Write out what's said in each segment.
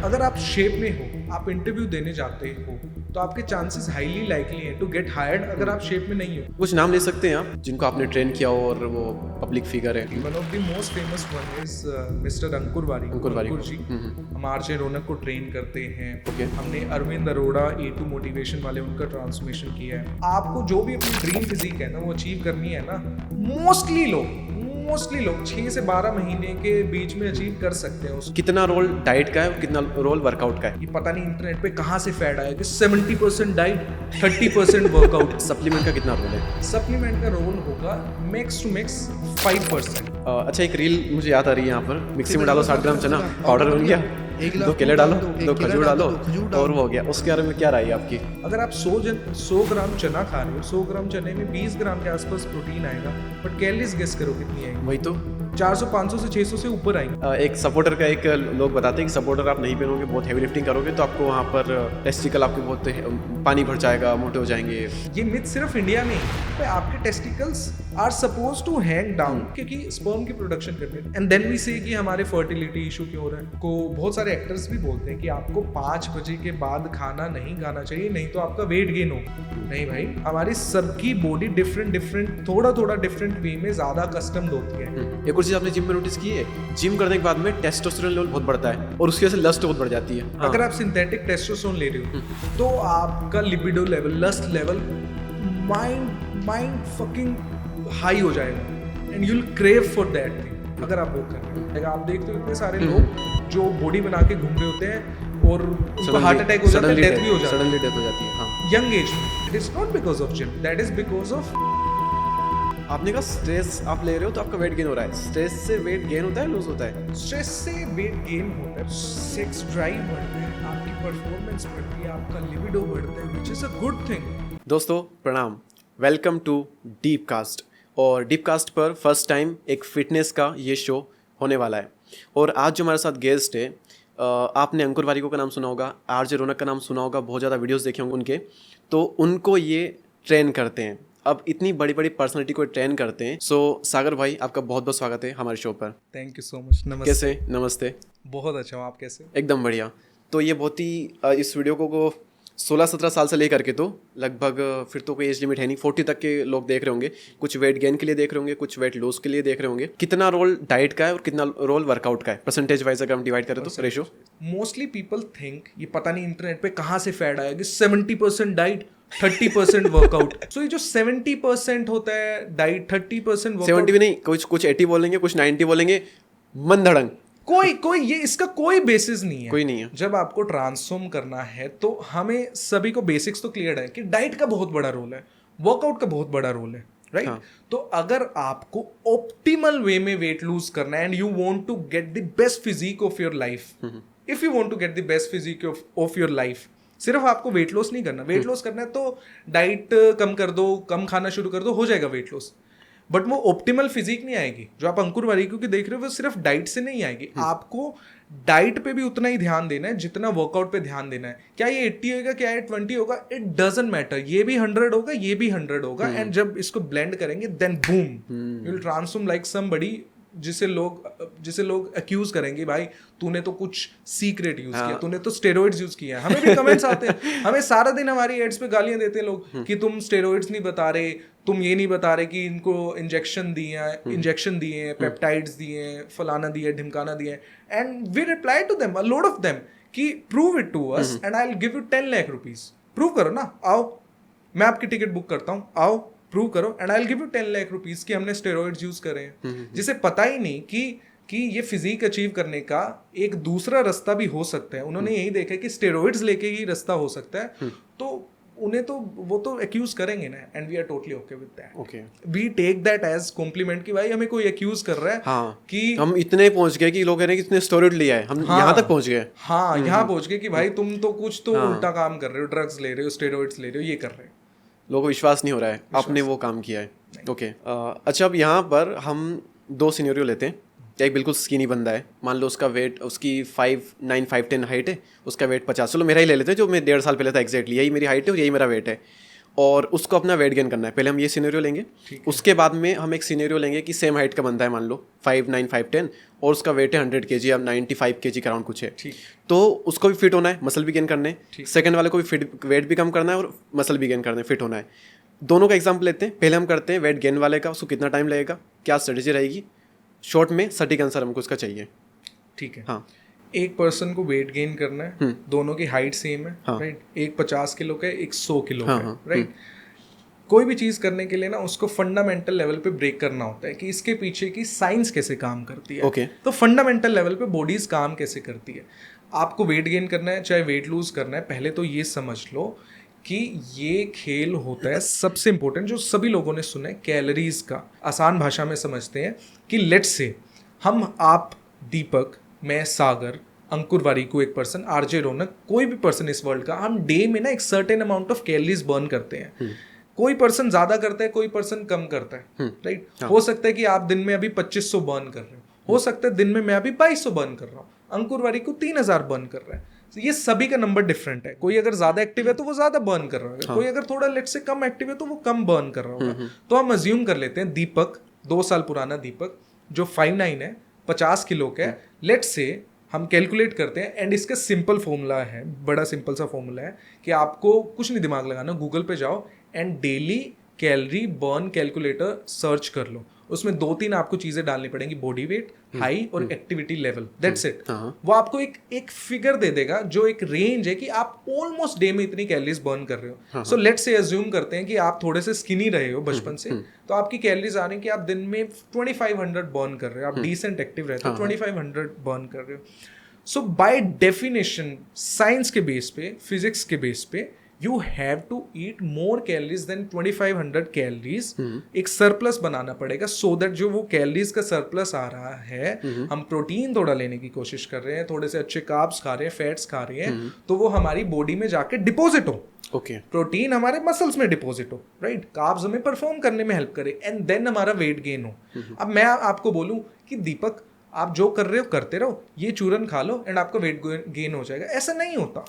अगर आप शेप में हो, आप इंटरव्यू देने जाते हो, तो आपके चांसेस हाईली लाइकली हैं टू गेट हायर्ड अगर आप शेप में नहीं हो। कुछ नाम ले सकते हैं आप जिनको आपने ट्रेन किया हो और वो पब्लिक फिगर है? One of the most famous one is mister Ankur Wari. Ankur जी, हम आरजे रौनक को ट्रेन करते हैं। Okay. हमने अरविंद अरोड़ा A2 मोटिवेशन वाले उनका ट्रांसफॉर्मेशन किया है। आपको जो भी अपनी ड्रीम फिजिक है ना वो अचीव करनी है ना, मोस्टली लोग 6 से 12 महीने के बीच में अचीव कर सकते हैं उसको। कितना रोल डाइट का है और कितना रोल वर्कआउट का है? ये पता नहीं इंटरनेट पे कहाँ से फैड आया कि 70% डाइट 30% वर्कआउट। सप्लीमेंट का कितना रोल है? सप्लीमेंट का रोल होगा मैक्स टू मैक्स 5%। अच्छा, एक रील मुझे याद आ रही है यहाँ पर। मिक्सी में डालो 60 ग्राम चना, पाउडर बन गया, 2 केले डालो, 2 खजूर डालो और वो हो गया। उसके बारे में क्या राय है आपकी? अगर आप 100 ग्राम चना खा रहे हो, 100 ग्राम चने में 20 ग्राम के आसपास प्रोटीन आएगा, बट कैलोरीज गेस करो कितनी आएगी? वही तो 400 500 से 600 से ऊपर आएंगे। एक सपोर्टर का एक लोग बताते हैं कि सपोर्टर आप नहीं पहनोगे, बहुत हैवी लिफ्टिंग करोगे तो आपको वहाँ पर टेस्टिकल आपके बहुत पानी भर जाएगा, मोटे हो जाएंगे। ये मिथ सिर्फ इंडिया में ही। आपके testicles are suppose to hang down क्योंकि स्पर्म की प्रोडक्शन करते हैं। एंड देन वी से कि हमारे फर्टिलिटी इशू क्यों हो रहा है। को बहुत सारे एक्टर्स भी बोलते हैं कि आपको 5 बजे के बाद खाना नहीं खाना चाहिए, नहीं तो आपका वेट गेन हो। नहीं भाई, हमारी सबकी बॉडी डिफरेंट थोड़ा डिफरेंट वे में ज्यादा कस्टम्ड होती है। एक और चीज आपने जिम में नोटिस की है, जिम करने के बाद में टेस्टोस्टेरोन लेवल बहुत बढ़ता है और उसकी वजह से लस्ट बहुत बढ़ जाती है। अगर आप सिंथेटिक टेस्टोस्टेरोन ले रहे हो तो आपका libido level, lust level, mind fucking high हो जाएगा and you will crave for that thing अगर आप वो कर रहे हो। आप देखते हो इतने सारे लोग जो बॉडी बना के घूम रहे होते हैं और उनको हार्ट अटैक हो जाता है, डेथ भी हो जाती है, सडनली डेथ हो जाती है। हाँ, यंग एज में। It is not because of gym, that is because of आपने कहा स्ट्रेस आप ले रहे हो तो आपका वेट गेन हो रहा है। स्ट्रेस से वेट गेन होता है, लूज होता है? स्ट्रेस से वेट गेन होता है, सेक्स ड्राइव बढ़ता है, आपकी परफॉर्मेंस बढ़ती है, आपका लिबिडो बढ़ता है, which is a good thing. दोस्तों प्रणाम, वेलकम टू डीप कास्ट। और डीप कास्ट पर फर्स्ट टाइम एक फिटनेस का ये शो होने वाला है। और आज जो हमारे साथ गेस्ट है, आपने अंकुर वारिको का नाम सुना होगा, आरजे रौनक का नाम सुना होगा, बहुत ज़्यादा वीडियोस देखे होंगे उनके। तो उनको ये ट्रेन करते हैं, अब इतनी बड़ी बड़ी पर्सनालिटी को ट्रेन करते हैं। सो सागर भाई, आपका बहुत बहुत स्वागत है हमारे शो पर। Thank you so much. नमस्ते। कैसे? नमस्ते। बहुत अच्छा हूँ, आप कैसे? एकदम बढ़िया। तो ये बहुत ही इस वीडियो को 16-17 साल से लेकर के तो लगभग फिर तो कोई एज लिमिट है नहीं, 40 तक के लोग देख रहे होंगे। कुछ वेट गेन के लिए देख रहे होंगे, कुछ वेट लॉस के लिए देख रहे होंगे। कितना रोल डाइट का है और कितना रोल वर्कआउट का है, परसेंटेज वाइज अगर हम डिवाइड करें तो रेशो? मोस्टली पीपल थिंक, ये पता नहीं इंटरनेट पे कहाँ से फैड आया कि 70% डाइट 30% वर्कआउट। सो ये जो 70% होता है डाइट, 30% वर्कआउट। 70 भी नहीं, कुछ 80 बोलेंगे, कुछ 90 बोलेंगे, मन धड़ंग। कोई ये इसका कोई बेसिस नहीं है। कोई नहीं है। जब आपको ट्रांसफॉर्म करना है तो हमें सभी को बेसिक्स तो क्लियर है कि डाइट का बहुत बड़ा रोल है, वर्कआउट का बहुत बड़ा रोल है, राइट? हाँ। तो अगर आपको ऑप्टिमल वे में वेट लूज करना है and you want to get the best physique of your life, if you want to get the best physique of your life, सिर्फ आपको वेट लॉस नहीं करना। वेट लॉस करना है तो डाइट कम कर दो, कम खाना शुरू कर दो, हो जाएगा वेट लॉस। बट वो ऑप्टिमल फिजिक नहीं आएगी। जो आप अंकुर वारिको की देख रहे हो वो सिर्फ डाइट से नहीं आएगी। आपको डाइट पे भी उतना ही ध्यान देना है जितना वर्कआउट पे ध्यान देना है। क्या ये 80 होगा, क्या ये 20 होगा, इट डजंट मैटर। ये भी 100 होगा, ये भी 100 होगा, एंड जब इसको ब्लेंड करेंगे then boom you will transform like somebody जिसे लोग अक्यूज करेंगे, भाई तूने तो कुछ सीक्रेट यूज किया, तूने तो स्टेरॉइड्स यूज किया। हमें भी कमेंट्स आते हैं, हमें सारा दिन हमारी एड्स पे गालियां देते हैं लोग कि तुम स्टेरॉइड्स नहीं बता रहे, तुम ये नहीं बता रहे कि इनको इंजेक्शन दिए हैं, पेप्टाइड्स दिए हैं, फलाना दिया, ढिमकाना दिया है। And we reply to them, a lot of them, कि prove it to us and I will give you 10 lakh rupees. Prove करो ना, आओ मैं आपकी टिकट बुक करता हूँ, आओ प्रूव करो and I will give you 10 lakh rupees कि हमने स्टेरॉइड्स यूज करे हैं। जिसे पता ही नहीं कि ये फिजिक अचीव करने का एक दूसरा रास्ता भी हो सकता है। उन्होंने यही देखा कि स्टेरॉइड्स लेके ही रास्ता हो सकता है, तो उन्हें तो वो तो एक्यूज करेंगे ना, and we are totally okay with that. Okay, we take that as compliment कि भाई हमें कोई एक्यूज कर रहा है। हाँ, कि हम इतने पहुंच गए कि लोग कह रहे हैं कि इतने स्टेरॉइड लिया है, हम यहाँ तक पहुंच गए। हाँ, यहाँ पहुंच गए कि भाई तुम तो कुछ तो उल्टा काम कर रहे हो, ड्रग्स ले रहे हो, स्टेरॉइड्स ले रहे हो, ये कर रहे हो। लोगों को विश्वास नहीं हो रहा है आपने वो काम किया है। ओके, अच्छा, अब यहाँ पर हम 2 सिनेरियो लेते हैं। एक बिल्कुल स्किनी बंदा है, मान लो उसका वेट, उसकी 5'9", 5'10" हाइट है, उसका वेट 50, चलो मेरा ही ले लेते हैं जो मैं 1.5 साल पहले था, एग्जैक्टली यही मेरी हाइट है और यही मेरा वेट है। और उसको अपना वेट गेन करना है। पहले हम ये सिनेरियो लेंगे, उसके बाद में हम एक सिनेरियो लेंगे कि सेम हाइट का बंदा है, मान लो 5'9", 5'10", और उसका वेट है 100 kg या 95 kg का राउंड कुछ है। तो उसको भी फिट होना है, मसल भी गेन करने हैं। सेकंड वाले को भी फिट, वेट भी कम करना है और मसल भी गेन करना है, फिट होना है। दोनों का एग्जाम्पल लेते हैं। पहले हम करते हैं वेट गेन वाले का, उसको कितना टाइम लगेगा, क्या स्ट्रेटेजी रहेगी। शॉर्ट में सटीक आंसर हमको उसका चाहिए। ठीक है। हाँ, एक पर्सन को वेट गेन करना है, दोनों की हाइट सेम है, राइट। एक 50 किलो का है, एक 100 किलो का है, राइट। कोई भी चीज़ करने के लिए ना उसको फंडामेंटल लेवल पे ब्रेक करना होता है कि इसके पीछे की साइंस कैसे काम करती है। Okay. तो फंडामेंटल लेवल पे बॉडीज काम कैसे करती है। आपको वेट गेन करना है चाहे वेट लूज करना है, पहले तो ये समझ लो कि ये खेल होता है सबसे इंपॉर्टेंट जो सभी लोगों ने सुना है, कैलोरीज का। आसान भाषा में समझते हैं कि लेट्स से हम, आप, दीपक, मैं, सागर, अंकुर वारीकू, एक पर्सन, आरजे रौनक, कोई भी पर्सन इस वर्ल्ड का, हम डे में ना एक certain amount of calories burn करते हैं। कोई पर्सन ज्यादा करता है, कोई पर्सन कम करता है, राइट। हो सकता है कि आप दिन में अभी 2500 बर्न कर रहे हो सकता है दिन में मैं अभी 2200 बर्न कर रहा हूँ, अंकुर वारीकू 3000 बर्न कर रहा है। तो ये सभी का नंबर डिफरेंट है। कोई अगर ज्यादा एक्टिव है तो वो ज्यादा बर्न कर रहा होगा, कोई अगर थोड़ा लेट से कम एक्टिव है तो वो कम बर्न कर रहा होगा। तो हम अज्यूम कर लेते हैं दीपक, 2 साल पुराना दीपक जो 5'9" है, 50 किलो का है, लेट से हम कैलकुलेट करते हैं। एंड इसका सिंपल फॉर्मूला है, बड़ा सिंपल सा फॉर्मूला है कि आपको कुछ नहीं दिमाग लगाना, गूगल पे जाओ and daily calorie burn calculator search कर लो। उसमें 2-3 आपको चीजें डालनी पड़ेंगी, बॉडी वेट, हाई और एक्टिविटी लेवल, दैट्स इट। वो आपको एक फिगर दे देगा जो एक रेंज है कि आप ऑलमोस्ट डे में इतनी कैलोरीज बर्न कर रहे हो। सो लेट्स से अज्यूम करते हैं कि आप थोड़े से स्किनी रहे हो बचपन से, तो आपकी कैलोरीज आ रही है कि आप दिन में 2500 बर्न कर रहे हो, आप डिसेंट एक्टिव रहते हो, 2500 बर्न कर रहे हो। सो बाय डेफिनेशन, साइंस के बेस पे, फिजिक्स के बेस पे, you have to eat more calories than 2500 calories. एक सरप्लस बनाना पड़ेगा सो दैट जो वो कैलोरीज का सरप्लस आ रहा है, हम प्रोटीन थोड़ा लेने की कोशिश कर रहे हैं, थोड़े से अच्छे कार्ब्स खा रहे हैं, फैट्स खा रहे हैं, तो वो हमारी बॉडी में जाके डिपोजिट हो। प्रोटीन हमारे मसल्स में डिपोजिट हो, राइट। कार्ब्स हमें परफॉर्म करने में हेल्प करे एंड देन हमारा वेट गेन हो। अब मैं आपको बोलूं कि दीपक आप जो कर रहे हो करते रहो, ये चूरन खा लो एंड आपका वेट गेन हो जाएगा, ऐसा नहीं होता।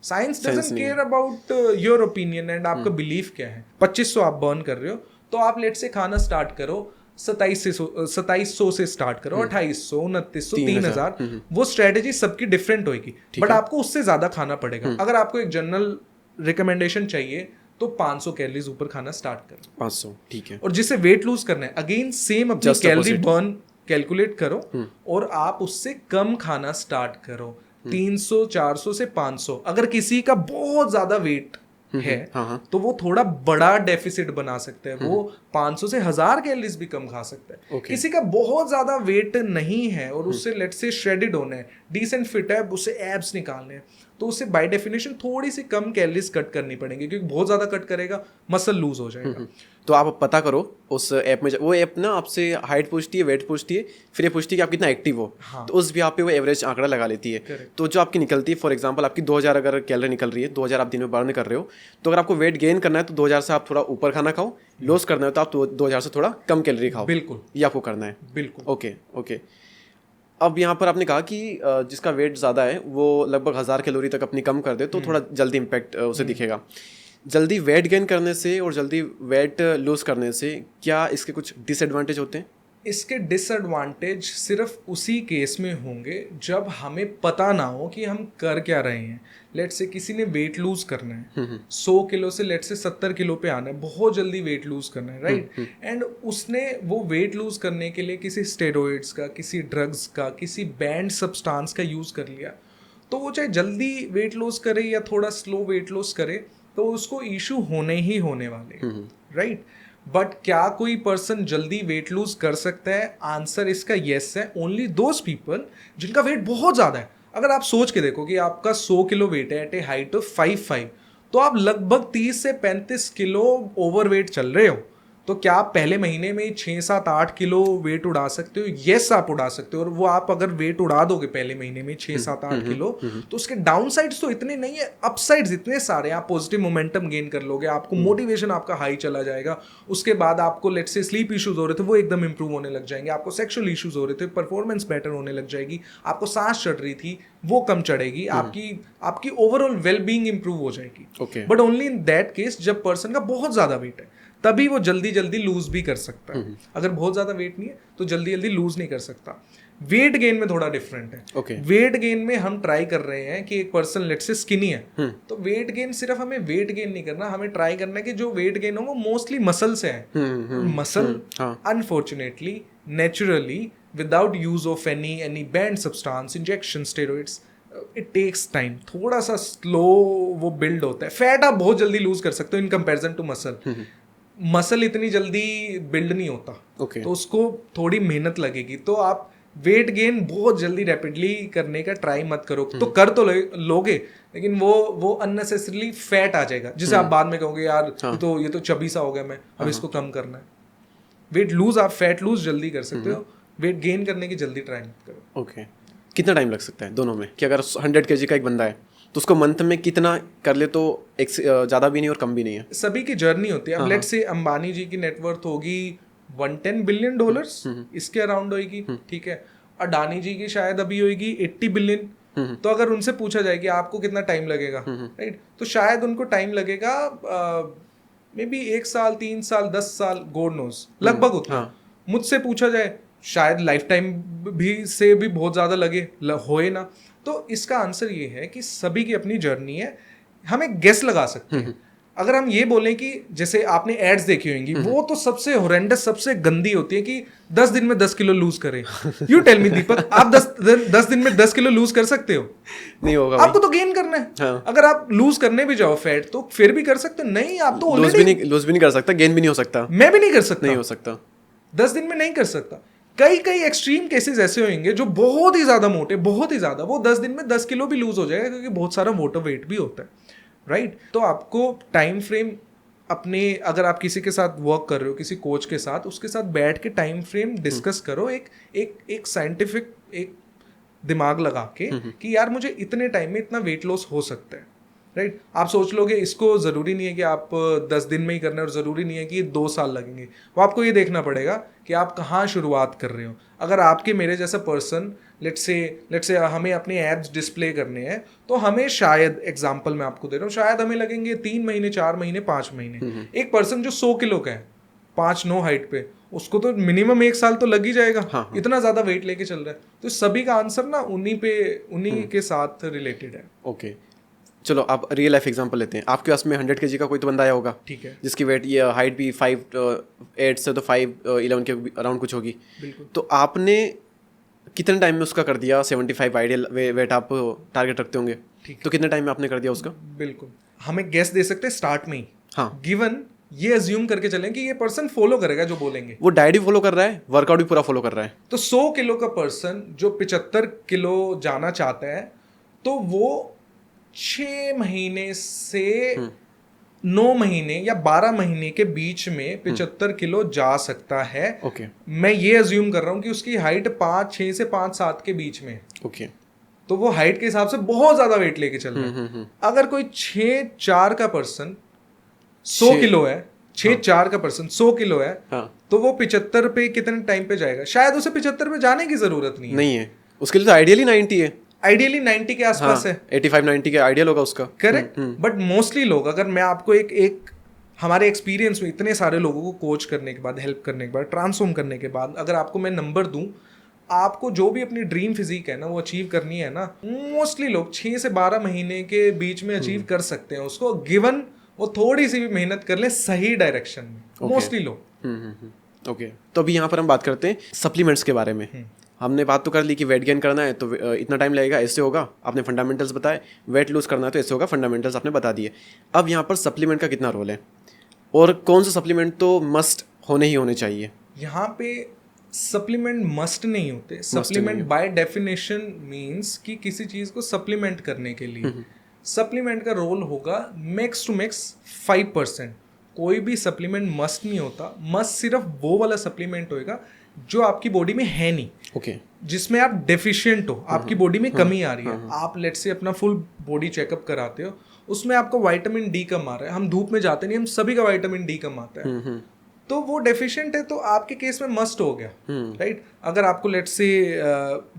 Science doesn't care about your opinion and आपका बिलीफ क्या है। 2500 आप बर्न कर रहे हो तो आप लेट से खाना स्टार्ट करो 2700 से स्टार्ट करो, 2800, 2900, 3000। वो स्ट्रेटेजी सबकी डिफरेंट होगी, बट आपको उससे ज्यादा खाना पड़ेगा। अगर आपको एक जनरल रिकमेंडेशन चाहिए तो 500 कैलोरीज ऊपर खाना स्टार्ट करो, 500, ठीक है। और जिसे वेट लूज करना है, अगेन सेम अपनी कैलोरी बर्न कैलकुलेट करो और आप उससे कम खाना स्टार्ट करो, 300, 400 से 500। अगर किसी का बहुत ज्यादा वेट है तो वो थोड़ा बड़ा डेफिसिट बना सकता है, वो 500 से 1000 कैलोरीज भी कम खा सकता है। किसी का बहुत ज्यादा वेट नहीं है और उससे लेट से श्रेडेड होना है, डिसेंट फिट है, उससे एब्स निकालने हैं, तो उसे बाय डेफिनेशन थोड़ी सी कम कैलोरीज कट करनी पड़ेंगी, क्योंकि बहुत ज्यादा कट करेगा मसल लूज हो जाएगा। तो आप पता करो उस ऐप में, वो ऐप ना आपसे हाइट पूछती है, वेट पूछती है, फिर ये पूछती है कि आप कितना एक्टिव हो। तो उस भी आप पे वो एवरेज आंकड़ा लगा लेती है। तो जो आपकी निकलती है, फॉर एग्जांपल आपकी 2000 अगर कैलोरी निकल रही है, 2000 आप दिन में बर्न कर रहे हो, तो अगर आपको वेट गेन करना है तो 2000 से आप थोड़ा ऊपर खाना खाओ, लॉस करना है तो आप 2000 से थोड़ा कम कैलोरी खाओ। बिल्कुल, ये आपको करना है। बिल्कुल। ओके। अब यहाँ पर आपने कहा कि जिसका वेट ज़्यादा है वो लगभग 1000 कैलोरी तक अपनी कम कर दे तो थोड़ा जल्दी इम्पैक्ट उसे दिखेगा। जल्दी वेट गेन करने से और जल्दी वेट लूज करने से क्या इसके कुछ डिसएडवांटेज होते हैं? इसके डिसएडवांटेज सिर्फ उसी केस में होंगे जब हमें पता ना हो कि हम कर क्या रहे हैं। लेट से किसी ने वेट लूज करना है, 100 किलो से लेट से 70 किलो पे आना है, बहुत जल्दी वेट लूज करना है, राइट। एंड उसने वो वेट लूज करने के लिए किसी स्टेरॉइड्स का, किसी ड्रग्स का, किसी बैंड सब्सटेंस का यूज कर लिया, तो वो चाहे जल्दी वेट लूज करे या थोड़ा स्लो वेट लूज करे तो उसको इशू होने ही होने वाले, राइट। बट क्या कोई पर्सन जल्दी वेट लूज कर सकता है? आंसर इसका येस है। ओनली दोज पीपल जिनका वेट बहुत ज़्यादा है। अगर आप सोच के देखो कि आपका 100 किलो वेट है एट ए हाइट ऑफ 5'5", तो आप लगभग 30 से 35 किलो ओवरवेट चल रहे हो, तो क्या आप पहले महीने में 6-7-8 किलो वेट उड़ा सकते हो? यस, आप उड़ा सकते हो। और वो आप अगर वेट उड़ा दोगे पहले महीने में 6-7-8 किलो, तो उसके डाउन साइड्स तो इतने नहीं है, अपसाइड्स इतने सारे। आप पॉजिटिव मोमेंटम गेन कर लोगे, आपको मोटिवेशन आपका हाई चला जाएगा। उसके बाद आपको लेट्स से स्लीप इश्यूज हो रहे थे, वो एकदम इंप्रूव होने लग जाएंगे। आपको सेक्सुअल इश्यूज हो रहे थे, परफॉर्मेंस बेटर होने लग जाएगी। आपको सांस चढ़ रही थी, वो कम चढ़ेगी। आपकी ओवरऑल वेलबींग इंप्रूव हो जाएगी। Okay. But only in that case जब पर्सन का बहुत ज्यादा वेट है, तभी वो जल्दी जल्दी लूज भी कर सकता है। अगर बहुत ज्यादा वेट नहीं है तो जल्दी जल्दी लूज नहीं कर सकता। वेट गेन में थोड़ा डिफरेंट है। Okay. वेट गेन में हम ट्राई कर रहे हैं कि एक पर्सन लेट से स्किनी है, तो वेट गेन सिर्फ हमें वेट गेन नहीं करना, हमें ट्राई करना है कि जो वेट गेन हो वो मोस्टली मसल से है। Muscle unfortunately naturally without use of any banned substance, injection, steroids, it takes time, थोड़ा सा स्लो वो बिल्ड होता है। फैट आप बहुत जल्दी लूज कर सकते हो in comparison to muscle. Muscle इतनी जल्दी बिल्ड नहीं होता। Okay. तो उसको थोड़ी मेहनत लगेगी। तो आप वेट गेन बहुत जल्दी रैपिडली करने का ट्राई मत करो। तो कर तो लोगे, लेकिन वो अननेसेसरीली फैट आ जाएगा, जिसे आप बाद में कहोगे यार ये तो चबी सा हो गया मैं, अब इसको कम करना है। वेट लूज आप फैट लूज जल्दी कर सकते हो, वेट गेन करने की जल्दी ट्राई मत करो। ओके कितना टाइम लग सकता है दोनों में, कि अगर 100 kg का एक बंदा है तो उसको मंथ में कितना कर ले तो एक ज़्यादा भी नहीं और कम भी नहीं है? सभी की जर्नी होती है। अब लेट्स से अंबानी जी की नेटवर्थ होगी $110 बिलियन, इसके अराउंड होगी, ठीक है। अडानी जी की शायद अभी होगी $80 बिलियन। तो अगर उनसे पूछा जाए कि आपको कितना टाइम लगेगा, राइट, तो शायद उनको टाइम लगेगा मे बी 1 साल, 3 साल, 10 साल, गॉड नोज, लगभग उतना। मुझसे पूछा जाए शायद लाइफ टाइम भी से भी बहुत ज़्यादा लगे, होए ना। तो इसका आंसर ये है कि सभी की अपनी जर्नी है, हमें गेस लगा सकते हैं। अगर हम ये बोलें कि जैसे आपने एड्स देखी होंगी, वो तो सबसे हॉरेंडस, सबसे गंदी होती है कि 10 दिन में 10 किलो लूज करें। यू टेल मी दीपक, आप 10 दिन में 10 किलो लूज कर सकते हो? नहीं होगा। आपको तो गेन करना है। हाँ। अगर आप लूज करने भी जाओ फैट, तो फिर भी कर सकते हो? नहीं, आप तो लूज भी नहीं कर सकता, गेन भी नहीं हो सकता। मैं भी नहीं कर सकता, नहीं हो सकता, 10 दिन में नहीं कर सकता। कई एक्सट्रीम केसेस ऐसे होंगे जो बहुत ही ज्यादा मोटे, बहुत ही ज्यादा, वो 10 दिन में 10 किलो भी लूज हो जाएगा, क्योंकि बहुत सारा वाटर वेट भी होता है, राइट। तो आपको टाइम फ्रेम अपने, अगर आप किसी के साथ वर्क कर रहे हो, किसी कोच के साथ, उसके साथ बैठ के टाइम फ्रेम डिस्कस करो, एक साइंटिफिक एक दिमाग लगा के कि यार मुझे इतने टाइम में इतना वेट लॉस हो सकता है, राइट। आप सोच लोगे इसको ज़रूरी नहीं है कि आप 10 दिन में ही करना है, और ज़रूरी नहीं है कि 2 साल लगेंगे। वो आपको ये देखना पड़ेगा कि आप कहाँ शुरुआत कर रहे हो। अगर आपके मेरे जैसा पर्सन लेट्स से हमें अपने एब्स डिस्प्ले करने हैं, तो हमें शायद, एग्जांपल मैं आपको दे रहा हूँ, शायद हमें लगेंगे 3 महीने, 4 महीने, 5 महीने। एक पर्सन जो 100 किलो का है, 5'9" हाइट पे, उसको तो मिनिमम 1 साल तो लग ही जाएगा। इतना ज़्यादा वेट लेके चल रहा है। तो सभी का आंसर ना उन्हीं के साथ रिलेटेड है। ओके चलो आप रियल लाइफ एग्जांपल लेते हैं। आपके पास में 100 kg का कोई तो बंदा आया होगा, ठीक है, जिसकी वेट ये हाइट भी 5'8" से तो 5'11" के अराउंड कुछ होगी। बिल्कुल। तो आपने कितने टाइम में उसका कर दिया 75 आइडियल वेट आप टारगेट रखते होंगे, ठीक, तो कितने टाइम में आपने कर दिया उसका? बिल्कुल, हमें गेस दे सकते हैं स्टार्ट में ही। हाँ, गिवन ये अज्यूम करके चलें कि ये पर्सन फॉलो करेगा जो बोलेंगे। वो डाइट भी फॉलो कर रहा है, वर्कआउट भी पूरा फॉलो कर रहा है। तो 100 किलो का पर्सन जो 75 किलो जाना चाहता है, तो वो 6 महीने से 9 महीने या 12 महीने के बीच में 75 किलो जा सकता है। ओके। मैं ये अज्यूम कर रहा हूँ कि उसकी हाइट 5'6" से 5'7" के बीच में। ओके। तो वो हाइट के हिसाब से बहुत ज्यादा वेट लेके चल रहा है। अगर कोई 6'4" का पर्सन 100 किलो है, 6'4" का पर्सन 100 किलो है, तो वो 75 पे कितने टाइम पे जाएगा? शायद उसे 75 पे जाने की जरूरत नहीं है। उसके लिए तो आइडियली 90 है, आइडियली 90 के आसपास है, 85-90 के आइडियल होगा उसका, करेक्ट। बट मोस्टली लोग, अगर मैं आपको एक हमारे एक्सपीरियंस में इतने सारे लोगों को कोच करने के बाद, हेल्प करने के बाद, ट्रांसफॉर्म करने के बाद, अगर आपको मैं नंबर दूं, आपको जो भी अपनी ड्रीम फिजिक है ना वो अचीव करनी है ना, मोस्टली लोग 6 से 12 महीने के बीच में अचीव कर सकते हैं उसको, गिवन वो थोड़ी सी भी मेहनत कर ले सही डायरेक्शन में, मोस्टली लोग। ओके, तो अभी यहाँ पर हम बात करते हैं सप्लीमेंट्स के बारे में। हमने बात तो कर ली कि वेट गेन करना है तो इतना टाइम लगेगा, ऐसे होगा, आपने फंडामेंटल्स बताए। वेट लूज करना है तो ऐसे होगा, फंडामेंटल्स आपने बता दिए। अब यहाँ पर सप्लीमेंट का कितना रोल है और कौन सा सप्लीमेंट तो मस्ट होने चाहिए? यहाँ पे सप्लीमेंट मस्ट नहीं होते। सप्लीमेंट बाय डेफिनेशन मीन्स कि किसी चीज़ को सप्लीमेंट करने के लिए सप्लीमेंट का रोल होगा मैक्स टू मैक्स 5%। कोई भी सप्लीमेंट मस्ट नहीं होता. मस्ट सिर्फ वो वाला सप्लीमेंट होएगा जो आपकी बॉडी में है नहीं, ओके, जिसमें आप डेफिशिएंट हो, आपकी बॉडी में कमी आ रही है. आप लेट्स से अपना फुल बॉडी चेकअप कराते हो, उसमें आपको विटामिन डी कम आ रहा है. हम धूप में जाते नहीं, हम सभी का विटामिन डी कम आता है. तो वो डेफिशिएंट है, तो आपके केस में मस्ट हो गया, राइट. अगर आपको लेट्स से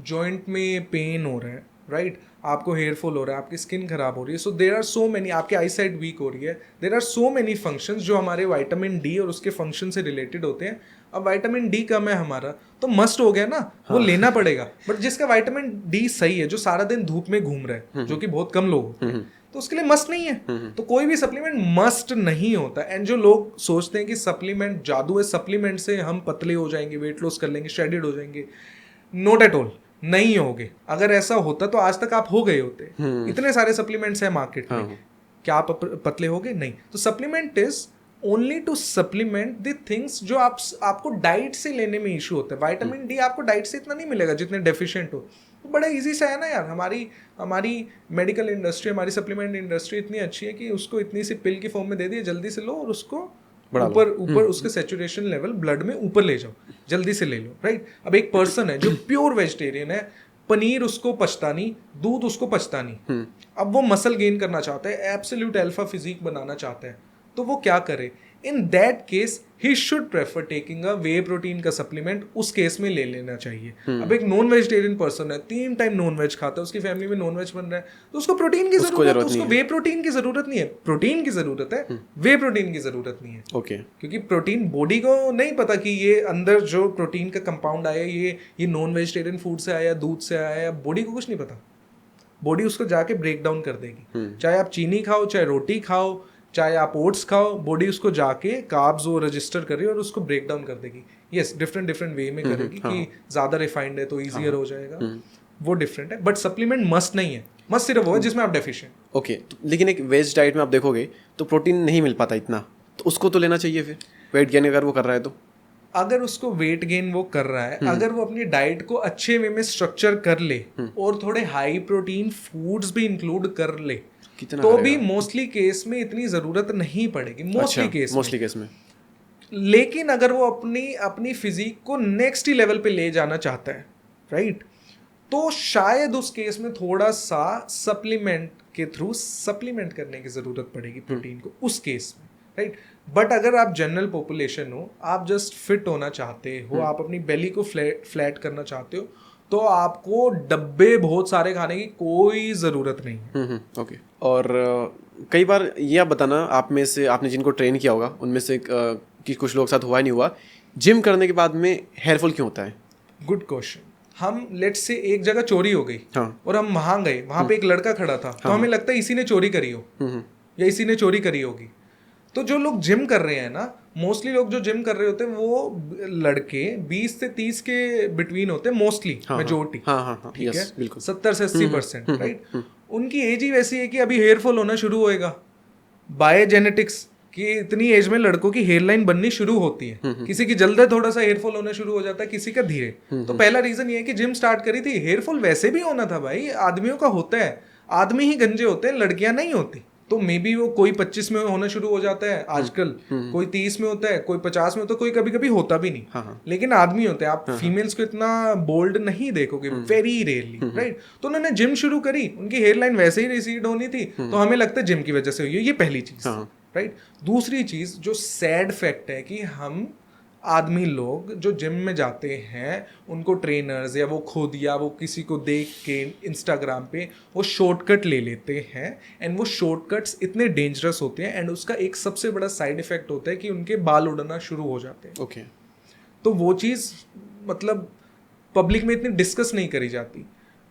जॉइंट में पेन हो रहा है, राइट, आपको हेयर फॉल हो रहा है, आपकी स्किन खराब हो रही है, सो देर आर सो मेनी, आपकी आई साइट वीक हो रही है, there are so many functions जो हमारे विटामिन डी और उसके फंक्शन से रिलेटेड होते हैं. अब विटामिन डी कम है हमारा, तो मस्ट हो गया ना, वो लेना पड़ेगा. बट जिसका विटामिन डी सही है, जो सारा दिन धूप में घूम रहा है, जो कि बहुत कम लोग होते हैं, तो उसके लिए मस्ट नहीं है. तो कोई भी सप्लीमेंट मस्ट नहीं होता. एंड जो लोग सोचते हैं कि सप्लीमेंट जादू है, सप्लीमेंट से हम पतले हो जाएंगे, वेट लॉस कर लेंगे, शेडेड हो जाएंगे, नॉट एट ऑल. नहीं होगे. अगर ऐसा होता तो आज तक आप हो गए होते. इतने सारे सप्लीमेंट्स हैं मार्केट में, क्या आप पतले हो गए? नहीं. तो supplement is only to supplement the things जो आपको डाइट से लेने में इशू होता है. विटामिन डी आपको डाइट से इतना नहीं मिलेगा जितने डेफिशिएंट हो. तो बड़ा इजी सा है ना यार. हमारी मेडिकल इंडस्ट्री, हमारी सप्लीमेंट इंडस्ट्री इतनी अच्छी है कि उसको इतनी सी पिल की फॉर्म में दे दिए, जल्दी से लो और उसको ऊपर उसके सैचुरेशन लेवल ब्लड में ऊपर ले जाओ, जल्दी से ले लो, राइट. अब एक पर्सन है जो प्योर वेजिटेरियन है, पनीर उसको पचता नहीं, दूध उसको पचता नहीं, अब वो मसल गेन करना चाहता है, एब्सोल्यूट अल्फा फिजिक बनाना चाहता है, तो वो क्या करे? In that case he should prefer taking a way protein का सप्लीमेंट. उस केस में ले लेना चाहिए. अब एक नॉन वेजिटेरियन पर्सन है, 3 टाइम नॉन वेज खाता है, उसकी फैमिली में नॉन वेज बन रहा है, तो उसको प्रोटीन की जरूरत है, उसको वे प्रोटीन की जरूरत नहीं है. प्रोटीन की जरूरत है, वे प्रोटीन की जरूरत नहीं है. ओके. क्योंकि प्रोटीन बॉडी को नहीं पता कि ये अंदर जो प्रोटीन का कंपाउंड आया ये नॉन वेजिटेरियन फूड से आया, दूध से आया, बॉडी को कुछ नहीं पता. बॉडी उसको जाके ब्रेक डाउन कर देगी. चाहे आप चीनी खाओ, चाहे रोटी खाओ, चाहे आप ओट्स खाओ, बॉडी उसको जाके कार्ब्स वो रजिस्टर कर रही है और उसको ब्रेक डाउन कर देगी. यस, डिफरेंट वे में करेगी कि ज़्यादा रिफाइंड है तो ईजियर हो जाएगा, वो डिफरेंट है. बट सप्लीमेंट मस्ट नहीं है. मस्ट सिर्फ वो है जिसमें आप डेफिशिएंट. ओके. लेकिन एक वेज डाइट में आप देखोगे तो प्रोटीन नहीं मिल पाता इतना, तो उसको तो लेना चाहिए फिर, वेट गेन अगर वो कर रहा है तो. अगर उसको वेट गेन वो कर रहा है, अगर वो अपनी डाइट को अच्छे वे में स्ट्रक्चर कर ले और थोड़े हाई प्रोटीन फूड्स भी इंक्लूड कर ले, तो भी मोस्टली केस में इतनी जरूरत नहीं पड़ेगी. मोस्टली केस में. लेकिन अगर वो अपनी फिजिक को नेक्स्ट ही लेवल पे ले जाना चाहता है, राइट, तो शायद उस केस में थोड़ा सा सप्लीमेंट के थ्रू सप्लीमेंट करने की जरूरत पड़ेगी प्रोटीन को, उस केस में, राइट. बट अगर आप जनरल पॉपुलेशन हो, आप जस्ट फिट होना चाहते हो, आप अपनी बेली को फ्लैट करना चाहते हो, तो आपको डब्बे बहुत सारे खाने की कोई ज़रूरत नहीं है. ओके. और कई बार ये आप बताना, आप में से आपने जिनको ट्रेन किया होगा उनमें से कि कुछ लोग साथ हुआ नहीं हुआ, जिम करने के बाद में हेयर फॉल क्यों होता है? Good question. हम लेट्स से एक जगह चोरी हो गई, और हम वहाँ गए, वहाँ पे एक लड़का खड़ा था, तो हमें लगता है इसी ने चोरी करी हो या इसी ने चोरी करी होगी. तो जो लोग जिम कर रहे हैं ना, मोस्टली लोग जो जिम कर रहे होते हैं वो लड़के 20 से 30 के बिटवीन होते हैं, मोस्टली मेजोरिटी, ठीक है, 70 से 80%, राइट. उनकी एज ही वैसी है कि अभी हेयर फॉल होना शुरू होएगा. बाय जेनेटिक्स कि इतनी एज में लड़कों की हेयर लाइन बननी शुरू होती है. किसी की जल्दी थोड़ा सा हेयर फॉल होना शुरू हो जाता है, किसी का धीरे. तो पहला रीजन ये है कि जिम स्टार्ट करी थी. हेयर फॉल वैसे भी होना था भाई, आदमियों का होता है, आदमी ही गंजे होते हैं, लड़कियां नहीं होती. तो मे बी वो कोई 25 में होना शुरू हो जाता है आजकल, कोई 30 में होता है, कोई 50 में होता है, कोई कभी कभी होता भी नहीं. लेकिन आदमी होते हैं. आप फीमेल्स को इतना बोल्ड नहीं देखोगे, वेरी रेयरली, राइट. तो उन्होंने जिम शुरू करी, उनकी हेयर लाइन वैसे ही रिसीड होनी थी, तो हमें लगता है जिम की वजह से हुई है. ये पहली चीज, राइट. दूसरी चीज जो सैड फैक्ट है कि हम आदमी लोग जो जिम में जाते हैं, उनको ट्रेनर्स या वो खुद या वो किसी को देख के इंस्टाग्राम पे वो शॉर्टकट ले लेते हैं. एंड वो शॉर्टकट्स इतने डेंजरस होते हैं, एंड उसका एक सबसे बड़ा साइड इफेक्ट होता है कि उनके बाल उड़ना शुरू हो जाते हैं. ओके. तो वो चीज़ मतलब पब्लिक में इतनी डिस्कस नहीं करी जाती,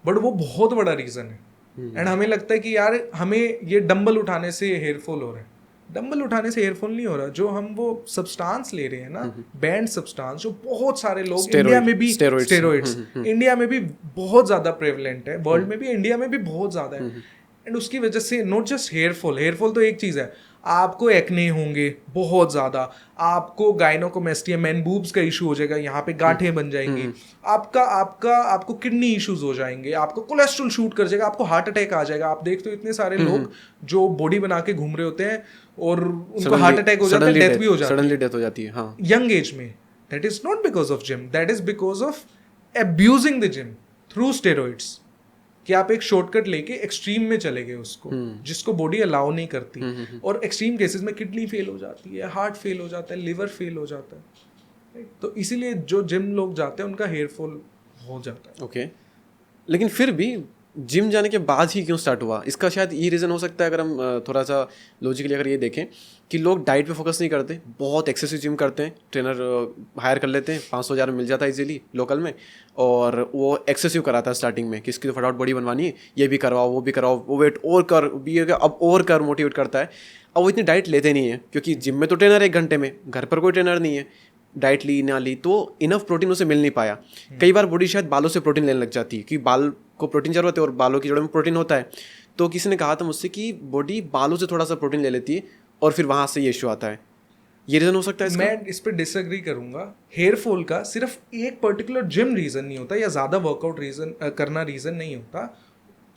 बट वो बहुत बड़ा रीज़न है. एंड हमें लगता है कि यार हमें ये डंबल उठाने से हेयर फॉल हो रहा है. डंबल उठाने से हेयरफॉल नहीं हो रहा. जो हम वो सब्सटेंस ले रहे हैं ना, बैंड सब्सटेंस, जो बहुत सारे लोग इंडिया में भी, स्टेरॉइड्स इंडिया में भी बहुत ज़्यादा प्रेवलेंट है, वर्ल्ड में भी, इंडिया में भी बहुत ज़्यादा है. एंड उसकी वजह से नॉट जस्ट हेयर फॉल तो एक चीज़ है, आपको एक्ने होंगे बहुत ज़्यादा, आपको गायनोकोमेस्टिया मैन बूब्स का इशू हो जाएगा, यहाँ पे गांठें बन जाएंगी, आपको किडनी इश्यूज हो जाएंगे, आपको कोलेस्ट्रॉल शूट कर जाएगा, आपको हार्ट अटैक आ जाएगा। आप देखते हो इतने सारे लोग जो बॉडी बना के घूम रहे होते हैं और उनको हार्ट अटैक हो जाता है, डेथ भी हो जाती है, सडनली डेथ हो जाती है, हाँ, यंग एज में। That is not because of gym, that is because of abusing the gym through steroids, कि आप एक शॉर्टकट लेके एक्सट्रीम में चले गए उसको, जिसको बॉडी अलाउ नहीं करती। और एक्सट्रीम केसेस में किडनी फेल हो जाती है, हार्ट फेल हो जाता है, लिवर फेल हो जाता है, right? तो इसीलिए जो जिम लोग जाते हैं उनका हेयर फॉल हो जाता है। ओके लेकिन फिर भी जिम जाने के बाद ही क्यों स्टार्ट हुआ? इसका शायद ये रीज़न हो सकता है, अगर हम थोड़ा सा लॉजिकली अगर ये देखें कि लोग डाइट पे फोकस नहीं करते, बहुत एक्सेसिव जिम करते हैं, ट्रेनर हायर कर लेते हैं, 500,000 में मिल जाता है इजीली लोकल में, और वो एक्सेसिव कराता है स्टार्टिंग में कि इसकी तो फटाफट बॉडी बनवानी है, ये भी करवाओ, वो भी कराओ, वो वेट और कर, भी अब और कर, मोटिवेट करता है। अब वो इतनी डाइट लेते नहीं है क्योंकि जिम में तो ट्रेनर 1 घंटे में, घर पर कोई ट्रेनर नहीं है, डाइट ली ना ली तो इनफ प्रोटीन उसे मिल नहीं पाया। कई बार बॉडी शायद बालों से प्रोटीन लेने लग जाती है कि बाल को प्रोटीन जरूरत है और बालों की जड़ों में प्रोटीन होता है। तो किसी ने कहा था मुझसे कि बॉडी बालों से थोड़ा सा प्रोटीन ले लेती है और फिर वहाँ से ये इशू आता है। ये रीज़न हो सकता है इसका? मैं इस पर डिसएग्री करूंगा। हेयर फॉल का सिर्फ एक पर्टिकुलर जिम रीज़न नहीं होता या ज़्यादा वर्कआउट करना रीज़न नहीं होता।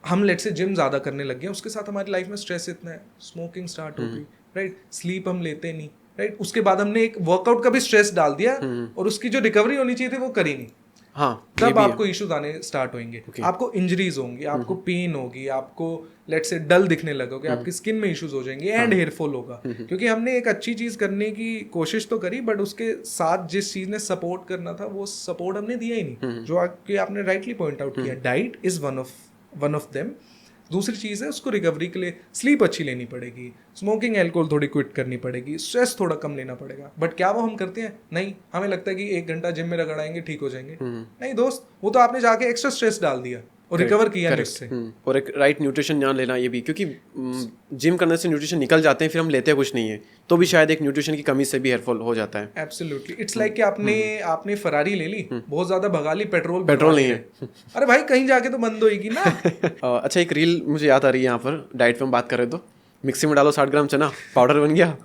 हम लेट से जिम ज़्यादा करने लग गए, उसके साथ हमारी लाइफ में स्ट्रेस इतना है, स्मोकिंग स्टार्ट हो गई, राइट, स्लीप हम लेते नहीं, राइट, उसके बाद हमने एक वर्कआउट का भी स्ट्रेस डाल दिया और उसकी जो रिकवरी होनी चाहिए थी वो करी नहीं। हाँ, तब आपको इश्यूज आने स्टार्ट होंगे, आपको इंजरीज होंगी, आपको पेन होगी, आपको लेट से डल दिखने लगोगे, आपकी स्किन में इश्यूज हो जाएंगे एंड हेयर फॉल होगा। क्योंकि हमने एक अच्छी चीज करने की कोशिश तो करी बट उसके साथ जिस चीज ने सपोर्ट करना था वो सपोर्ट हमने दिया ही नहीं, जो आपने राइटली पॉइंट आउट किया। Diet is one of them. दूसरी चीज़ है उसको रिकवरी के लिए स्लीप अच्छी लेनी पड़ेगी, स्मोकिंग एल्कोहल थोड़ी क्विट करनी पड़ेगी, स्ट्रेस थोड़ा कम लेना पड़ेगा। बट क्या वो हम करते हैं? नहीं। हमें लगता है कि 1 घंटा जिम में रगड़ाएंगे ठीक हो जाएंगे। नहीं दोस्त, वो तो आपने जाके एक्स्ट्रा स्ट्रेस डाल दिया और रिकवर किया नहीं उससे। और एक राइट न्यूट्रिशन ध्यान लेना ये भी, क्योंकि जिम करने से न्यूट्रिशन निकल जाते हैं फिर हम लेते कुछ नहीं है, तो भी शायद एक न्यूट्रिशन की कमी से भी हेयरफॉल हो जाता है। एब्सोल्युटली। इट्स लाइक कि आपने फरारी ले ली, बहुत ज्यादा भगा ली, पेट्रोल नहीं है। अरे भाई कहीं जाके तो बंद होगी ना। अच्छा, एक रील मुझे याद आ रही है, यहाँ पर डाइट पे हम बात कर रहे तो मिक्सी में डालो 60 ग्राम चना, पाउडर बन गया,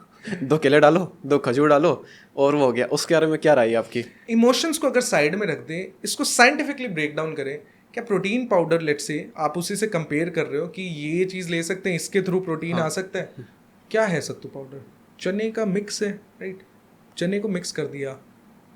2 केले डालो, 2 खजूर डालो और वो हो गया। उसके बारे में क्या राय है आपकी? इमोशंस को अगर साइड में रख दें, इसको साइंटिफिकली ब्रेक डाउन करें। क्या प्रोटीन पाउडर लेट से आप उसी से कंपेयर कर रहे हो कि ये चीज़ ले सकते हैं, इसके थ्रू प्रोटीन आ सकता है? क्या है सत्तू पाउडर? चने का मिक्स है, राइट। चने को मिक्स कर दिया,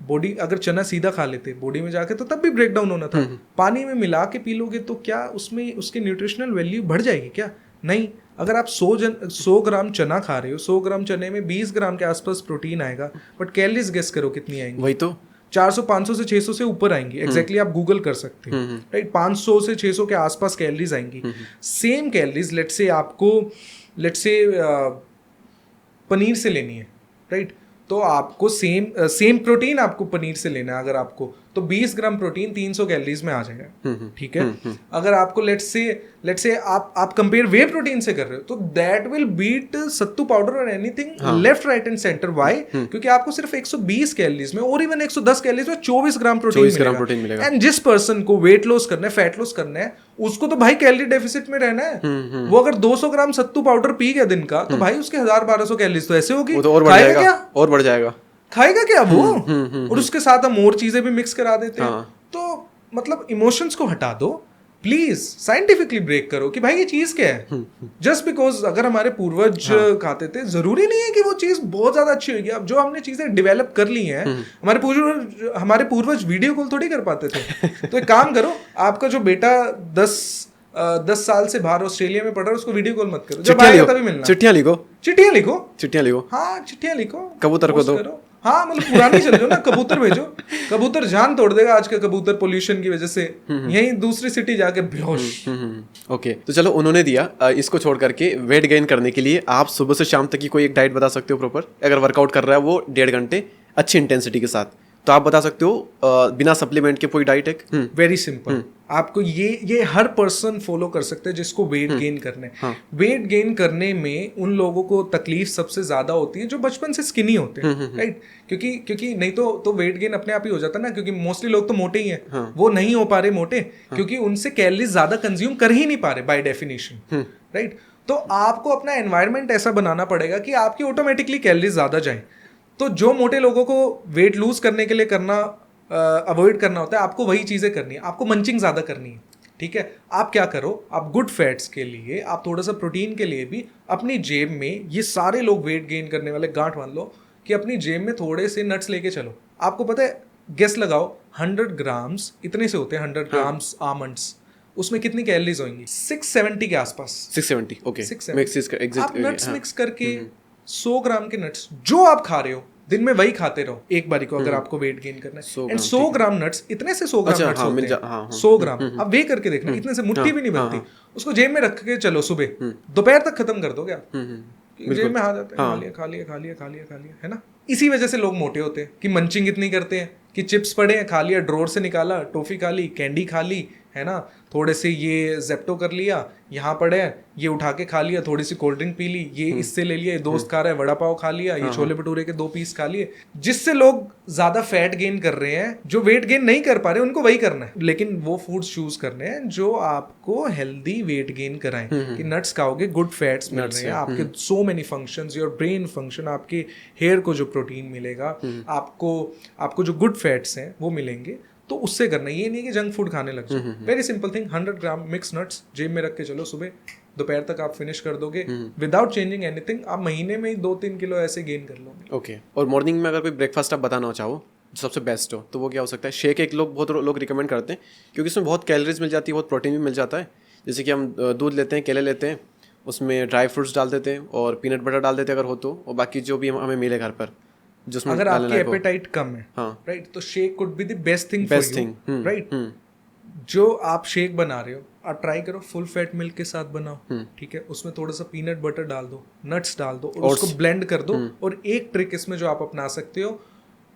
बॉडी अगर चना सीधा खा लेते बॉडी में जाके तो तब भी ब्रेक डाउन होना था। पानी में मिला के पी लोगे तो क्या उसमें उसकी न्यूट्रिशनल वैल्यू बढ़ जाएगी क्या? नहीं। अगर आप 100 ग्राम चना खा रहे हो, 100 ग्राम चने में 20 ग्राम के आसपास प्रोटीन आएगा, बट कैलोरीज गेस करो कितनी आएंगी? वही तो 400 500 से 600 से ऊपर आएंगी। एग्जैक्टली आप गूगल कर सकते हैं, राइट। 500 से 600 के आसपास कैलोरीज आएंगी। सेम कैलोरीज लेट से पनीर से लेनी है, राइट। तो आपको सेम प्रोटीन आपको पनीर से लेना है। अगर आपको तो 20 ग्राम प्रोटीन 300 कैलोरीज में आ जाएगा, ठीक है। अगर आपको लेट्स से आप कंपेयर वे प्रोटीन से कर रहे हो तो that will beat sattu powder और anything left right and centre. Why? क्योंकि आपको सिर्फ 120 कैलोरीज में और इवन 110 कैलोरीज में 24 ग्राम प्रोटीन मिलेगा। एंड जिस पर्सन को वेट लॉस करना है, फैट लॉस करना है, उसको तो भाई कैलोरी डेफिसिट में रहना है। वो अगर 200 ग्राम सत्तू पाउडर पी गया दिन का तो भाई उसके 1000-1200 कैलोरीज तो ऐसे होगी। और बढ़ जाएगा, खाएगा क्या वो? और उसके साथ हम और चीजें भी मिक्स करा देते हैं। तो मतलब इमोशंस को हटा दो प्लीज, साइंटिफिकली ब्रेक करो कि भाई ये चीज क्या है। जस्ट बिकॉज अगर हमारे पूर्वज खाते थे, जरूरी नहीं है कि वो चीज बहुत ज्यादा अच्छी होगी। अब जो हमने चीजें डेवलप कर ली हैं, हमारे पूर्वज वीडियो कॉल थोड़ी कर पाते थे। तो एक काम करो, आपका जो बेटा 10 साल से बाहर ऑस्ट्रेलिया में पढ़ रहा है, उसको वीडियो कॉल मत करो, जब आएगा तभी मिलना। चिट्ठियां लिखो। हाँ, चिट्ठियां लिखो, कबूतर को दो। हाँ, मतलब पुरानी चल जाओ ना, कबूतर भेजो। कबूतर जान तोड़ देगा आज का कबूतर पोल्यूशन की वजह से, यहीं दूसरी सिटी जाके बेहोश। ओके, तो चलो उन्होंने दिया। इसको छोड़ करके वेट गेन करने के लिए आप सुबह से शाम तक की कोई एक डाइट बता सकते हो प्रॉपर? अगर वर्कआउट कर रहा है वो 1.5 घंटे अच्छी इंटेंसिटी के साथ, तो आप बता सकते हो बिना सप्लीमेंट के कोई डाइट? एक वेरी सिंपल। आपको ये हर पर्सन फॉलो कर सकते हैं जिसको वेट गेन करना है। वेट गेन करने में उन लोगों को तकलीफ सबसे ज्यादा होती है जो बचपन से स्किनी होते हैं, राइट। क्योंकि नहीं तो वेट गेन अपने आप ही हो जाता है ना, क्योंकि मोस्टली लोग तो मोटे ही हैं। वो नहीं हो पा रहे मोटे क्योंकि उनसे कैलोरीज ज्यादा कंज्यूम कर ही नहीं पा रहे बाय डेफिनेशन। राइट। तो आपको अपना एनवायरनमेंट ऐसा बनाना पड़ेगा कि आपकी ऑटोमेटिकली कैलोरीज ज़्यादा जाएं। तो जो मोटे लोगों को वेट लूज करने के लिए करना अवॉइड करना होता है, आपको वही चीज़ें करनी है, आपको मंचिंग ज़्यादा करनी है, ठीक है। आप क्या करो, आप गुड फैट्स के लिए, आप थोड़ा सा प्रोटीन के लिए भी अपनी जेब में, ये सारे लोग वेट गेन करने वाले गांठ बांध लो कि अपनी जेब में थोड़े से नट्स लेके चलो। आपको पता है, गेस लगाओ, 100 ग्राम्स इतने से होते हैं, 100 ग्राम्स आमंड्स, उसमें कितनी कैलोरीज होंगी? 670 के आसपास। 670, ओके। 670। आप नट्स मिक्स करके 100 ग्राम के नट्स जो आप खा रहे हो दिन में वही खाते रहो एक बारी को, अगर आपको वेट गेन करना है। एंड 100 ग्राम नट्स, इतने से 100 ग्राम नट्स होते हैं, 100 ग्राम। आप वे करके देखना, इतने से मुट्ठी भी नहीं बनती। उसको जेब में रख के चलो, सुबह दोपहर तक खत्म कर दोगे आप, जेब में आ जाता है, खा लिया खा लिया खा लिया खा लिया खा लिया, है ना। इसी वजह से लोग मोटे होते हैं कि मंचिंग इतनी करते हैं कि चिप्स पड़े हैं, खा लिया, ड्रॉर से निकाला, टॉफी खा ली, कैंडी खा ली, है ना, थोड़े से ये जेप्टो कर लिया, यहाँ पड़े हैं, ये उठा के खा लिया, थोड़ी सी कोल्ड ड्रिंक पी ली, ये इससे ले लिया, ये दोस्त खा रहा है, वड़ा पाव खा लिया, ये छोले भटूरे के 2 पीस खा लिए। जिससे लोग ज्यादा फैट गेन कर रहे हैं, जो वेट गेन नहीं कर पा रहे उनको वही करना है, लेकिन वो फूड्स चूज करने हैं जो आपको हेल्दी वेट गेन कराएं। कि नट्स खाओगे, गुड फैट्स मिल रहे हैं आपके, सो many functions, your brain function, आपके हेयर को जो प्रोटीन मिलेगा, आपको जो गुड फैट्स हैं वो मिलेंगे, तो उससे करना। ये नहीं कि जंक फूड खाने लग जाओ। वेरी सिंपल थिंग, 100 ग्राम मिक्स नट्स जेब में रख के चलो, सुबह दोपहर तक आप फिनिश कर दोगे विदाउट चेंजिंग एनीथिंग। आप महीने में ही 2-3 किलो ऐसे गेन कर लोगे। ओके। और मॉर्निंग में अगर कोई ब्रेकफास्ट आप बताना चाहो जो सबसे बेस्ट हो, तो वो क्या हो सकता है? शेक एक बहुत लोग रिकमेंड करते हैं, क्योंकि उसमें बहुत कैलोरीज मिल जाती है, बहुत प्रोटीन भी मिल जाता है। जैसे कि हम दूध लेते हैं, केले लेते हैं, उसमें ड्राई फ्रूट्स डाल देते हैं और पीनट बटर डाल देते हैं अगर हो तो, और बाकी जो भी हमें मिले घर पर, जिसमें अगर आपकी एपेटाइट कम है, हाँ, राइट, तो shake could be the best thing for you, right. जो आप शेक बना रहे हो, आप ट्राई करो फुल फैट मिल्क के साथ बनाओ, ठीक है। उसमें थोड़ा सा पीनट बटर डाल दो, नट्स डाल दो और उसको ब्लेंड कर दो। और एक ट्रिक इसमें जो आप अपना सकते हो,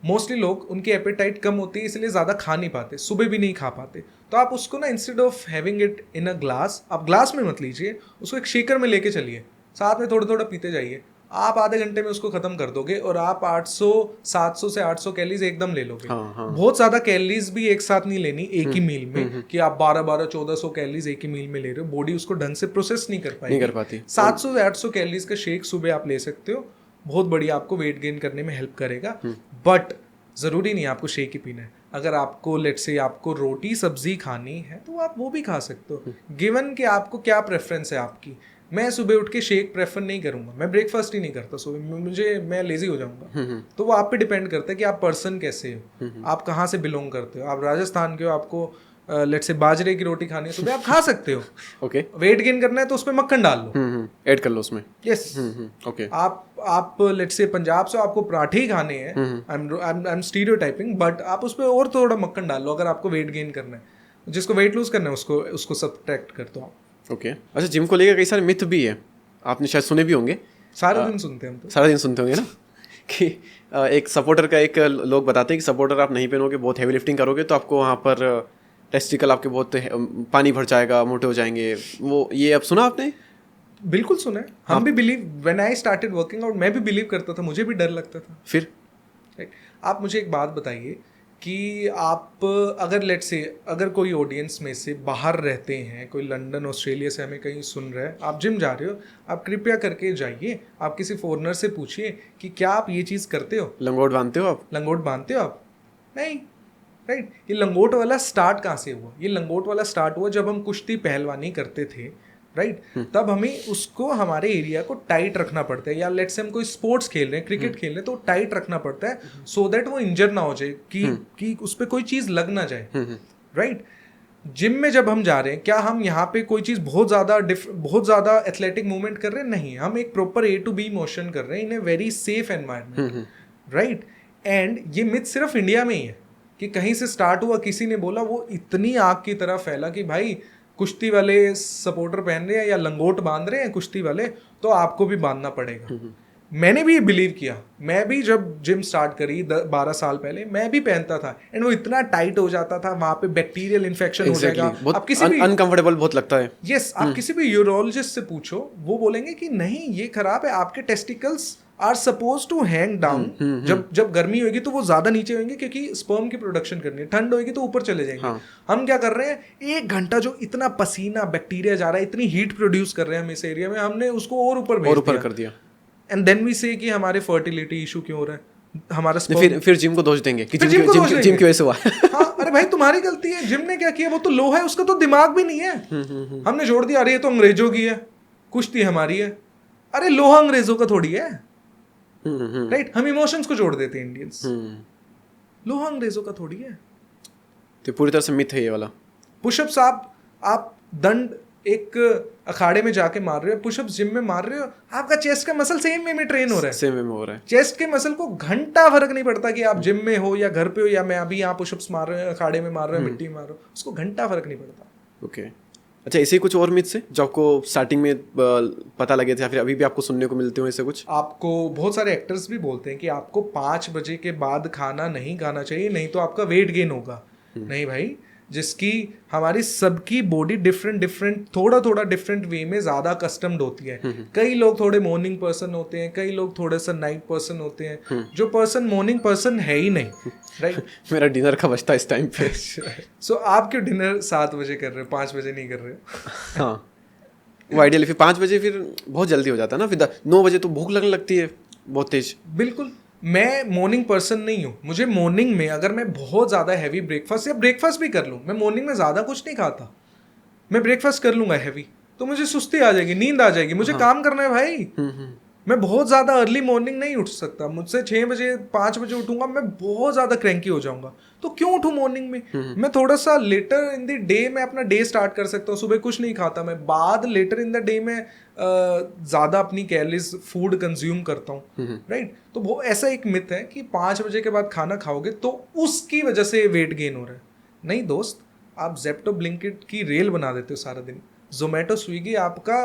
मोस्टली लोग, उनकी एपेटाइट कम होती है इसलिए ज़्यादा खा नहीं पाते, सुबह भी नहीं खा पाते, तो आप उसको ना, instead of having it in a glass, आप ग्लास में मत लीजिए, उसको एक शेकर में लेके चलिए, साथ में थोड़ा थोड़ा पीते जाइए। आप आधे घंटे में उसको खत्म कर दोगे और आप 700 से 800 कैलोरीज एकदम ले लोगे। बहुत ज्यादा कैलोरीज भी एक साथ नहीं लेनी एक ही मील में, कि आप 1400 कैलोरीज एक ही मील में ले रहे हो, बॉडी उसको ढंग से प्रोसेस नहीं कर पाती। 700 से 800 कैलोरीज का शेक सुबह आप ले सकते हो, बहुत बढ़िया, आपको वेट गेन करने में हेल्प करेगा। बट जरूरी नहीं आपको शेक ही पीना है। अगर आपको लेट्स से आपको रोटी सब्जी खानी है तो आप वो भी खा सकते हो, गिवन कि आपको क्या प्रेफरेंस है आपकी। मैं सुबह उठ के शेक प्रेफर नहीं करूंगा, मैं ब्रेकफास्ट ही नहीं करता सुबह, मैं लेजी हो जाऊंगा। तो वो आप पे डिपेंड करता है कि आप पर्सन कैसे हो, आप कहाँ से बिलोंग करते हो। आप राजस्थान के हो, आपको लेट्स से बाजरे की रोटी खानी है सुबह, आप खा सकते हो। ओके। वेट गेन करना है तो उसमें मक्खन डाल लो, ऐड कर लो उसमें। यस। ओके। आप लेट्स से पंजाब से आपको पराठे ही खाने हैं, आई एम स्टीरियोटाइपिंग, बट आप उसमें और थोड़ा मक्खन डाल लो अगर आपको वेट गेन करना है। जिसको वेट लूज करना है उसको सब्ट्रैक्ट कर दो आप। ओके। अच्छा, जिम को लेकर कई सारे मिथ भी है, आपने शायद सुने भी होंगे। सारे दिन सुनते हैं हम तो। सारा दिन सुनते होंगे ना कि एक सपोर्टर का, एक लोग बताते हैं कि सपोर्टर आप नहीं पहनोगे, बहुत हैवी लिफ्टिंग करोगे तो आपको वहाँ पर टेस्टिकल आपके बहुत पानी भर जाएगा, मोटे हो जाएंगे। वो ये अब सुना आपने? बिल्कुल सुना है, हम भी believe, when I started working out मैं भी बिलीव करता था, मुझे भी डर लगता था। फिर आप मुझे एक बात बताइए कि आप अगर लेट्स से, अगर कोई ऑडियंस में से बाहर रहते हैं, कोई लंदन ऑस्ट्रेलिया से हमें कहीं सुन रहे हैं, आप जिम जा रहे हो, आप कृपया करके जाइए, आप किसी फॉरेनर से पूछिए कि क्या आप ये चीज़ करते हो, लंगोट बांधते हो आप? लंगोट बांधते हो आप? नहीं, राइट। ये लंगोट वाला स्टार्ट कहाँ से हुआ? ये लंगोट वाला स्टार्ट हुआ जब हम कुश्ती पहलवानी करते थे, राइट। तब हमें उसको, हमारे एरिया को टाइट रखना पड़ता है, या लेट्स से हम कोई स्पोर्ट्स खेल रहे हैं, क्रिकेट खेल रहे हैं, तो टाइट रखना पड़ता है सो दैट वो इंजर ना हो जाए, कि उस पर कोई चीज़ लग ना जाए, राइट। जिम में जब हम जा रहे हैं, क्या हम यहाँ पे कोई चीज़ बहुत ज़्यादा एथलेटिक मूवमेंट कर रहे हैं? नहीं, हम एक proper A to B motion कर रहे हैं in a very safe environment, right. And ये मिथ सिर्फ इंडिया में ही है कि कहीं से स्टार्ट हुआ, किसी ने बोला, वो इतनी आग की तरह फैला कि भाई कुश्ती वाले सपोर्टर पहन रहे हैं या लंगोट बांध रहे हैं कुश्ती वाले, तो आपको भी बांधना पड़ेगा। मैंने भी ये बिलीव किया, मैं भी जब जिम स्टार्ट करी 12 साल पहले मैं भी पहनता था एंड वो इतना टाइट हो जाता था, वहां पे बैक्टीरियल इन्फेक्शन हो जाएगा। आप किसी भी अनकंफर्टेबल बहुत लगता है। यस आप किसी भी यूरोलॉजिस्ट से पूछो, वो बोलेंगे कि नहीं ये खराब है, आपके testicles are suppose to hang down. जब गर्मी होगी तो वो ज्यादा नीचे होंगे क्योंकि स्पर्म की प्रोडक्शन करनी है, ठंड होगी तो ऊपर चले जाएंगे। हम क्या कर रहे हैं, 1 घंटा जो इतना पसीना बैक्टीरिया जा रहा है, इतनी हीट प्रोड्यूस कर रहे हैं हम इस एरिया में, हमने उसको और ऊपर कर दिया। एंड देन वी से कि हमारे फर्टिलिटी इशू क्यों हो रहा है, हमारा फिर जिम को दोष देंगे कि जिम की वजह से हुआ। हाँ अरे भाई तुम्हारी गलती है, जिम ने क्या किया, वो तो लो है, उसका तो दिमाग भी नहीं है। हमने जोड़ दिया, अरे ये तो अंग्रेजों की है, कुश्ती हमारी है। अरे लोहा अंग्रेजों का थोड़ी है, राइट? हम इमोशंस को जोड़ देते हैं इंडियंस, लोहा अंग्रेजों का थोड़ी है। तो पूरी तरह से मिथ है ये वाला। पुशअप्स आप दंड एक अखाड़े में जाके मार रहे हो, पुशअप्स जिम में मार रहे हो, आपका चेस्ट का मसल सेम वे में ट्रेन हो रहा है। चेस्ट के मसल को घंटा फर्क नहीं पड़ता कि आप जिम में हो या घर पे हो, या मैं अभी यहाँ पुशअप्स मार रहे हो, अखाड़े में मार रहे हो, मिट्टी में मार रहे हो, उसको घंटा फर्क नहीं पड़ता। ओके अच्छा, इसे कुछ और मिथ्स है जो आपको स्टार्टिंग में पता लगे थे या फिर अभी भी आपको सुनने को मिलते हो ऐसे कुछ? आपको बहुत सारे एक्टर्स भी बोलते हैं कि आपको 5 बजे के बाद खाना नहीं खाना चाहिए, नहीं तो आपका वेट गेन होगा। नहीं भाई, जिसकी हमारी सबकी बॉडी डिफरेंट थोड़ा डिफरेंट वे में ज़्यादा कस्टम्ड होती है। कई लोग थोड़े मॉर्निंग पर्सन होते हैं, कई लोग थोड़े सा नाइट पर्सन होते हैं, जो पर्सन मॉर्निंग पर्सन है ही नहीं, राइट? मेरा डिनर का बचता है इस टाइम पे। सो आप क्यों डिनर 7 बजे कर रहे हो, 5 बजे नहीं कर रहे हो? हाँ वो आइडियली फिर 5 बजे फिर बहुत जल्दी हो जाता है ना, फिर 9 बजे तो भूख लगने लगती है बहुत तेज। बिल्कुल, मैं मॉर्निंग पर्सन नहीं हूँ। मुझे मॉर्निंग में अगर मैं बहुत ज़्यादा हैवी ब्रेकफास्ट या ब्रेकफास्ट भी कर लूँ, मैं मॉर्निंग में ज़्यादा कुछ नहीं खाता, मैं ब्रेकफास्ट कर लूँगा हैवी, तो मुझे सुस्ती आ जाएगी, नींद आ जाएगी, मुझे काम करना है भाई। मैं बहुत ज़्यादा अर्ली मॉर्निंग नहीं उठ सकता, मुझसे 6 बजे 5 बजे उठूंगा मैं बहुत ज़्यादा क्रैंकी हो जाऊंगा। तो क्यों उठूँ मॉर्निंग में? मैं थोड़ा सा लेटर इन द डे में अपना डे स्टार्ट कर सकता हूँ। सुबह कुछ नहीं खाता मैं, बाद लेटर इन द डे में ज़्यादा अपनी कैलोरीज फूड कंज्यूम करता हूँ, राइट? तो वो ऐसा एक मिथ है कि 5 बजे के बाद खाना खाओगे तो उसकी वजह से वेट गेन हो रहा है। नहीं दोस्त, आप जेप्टो ब्लिंकिट की रेल बना देते हो सारा दिन, जोमेटो स्विगी आपका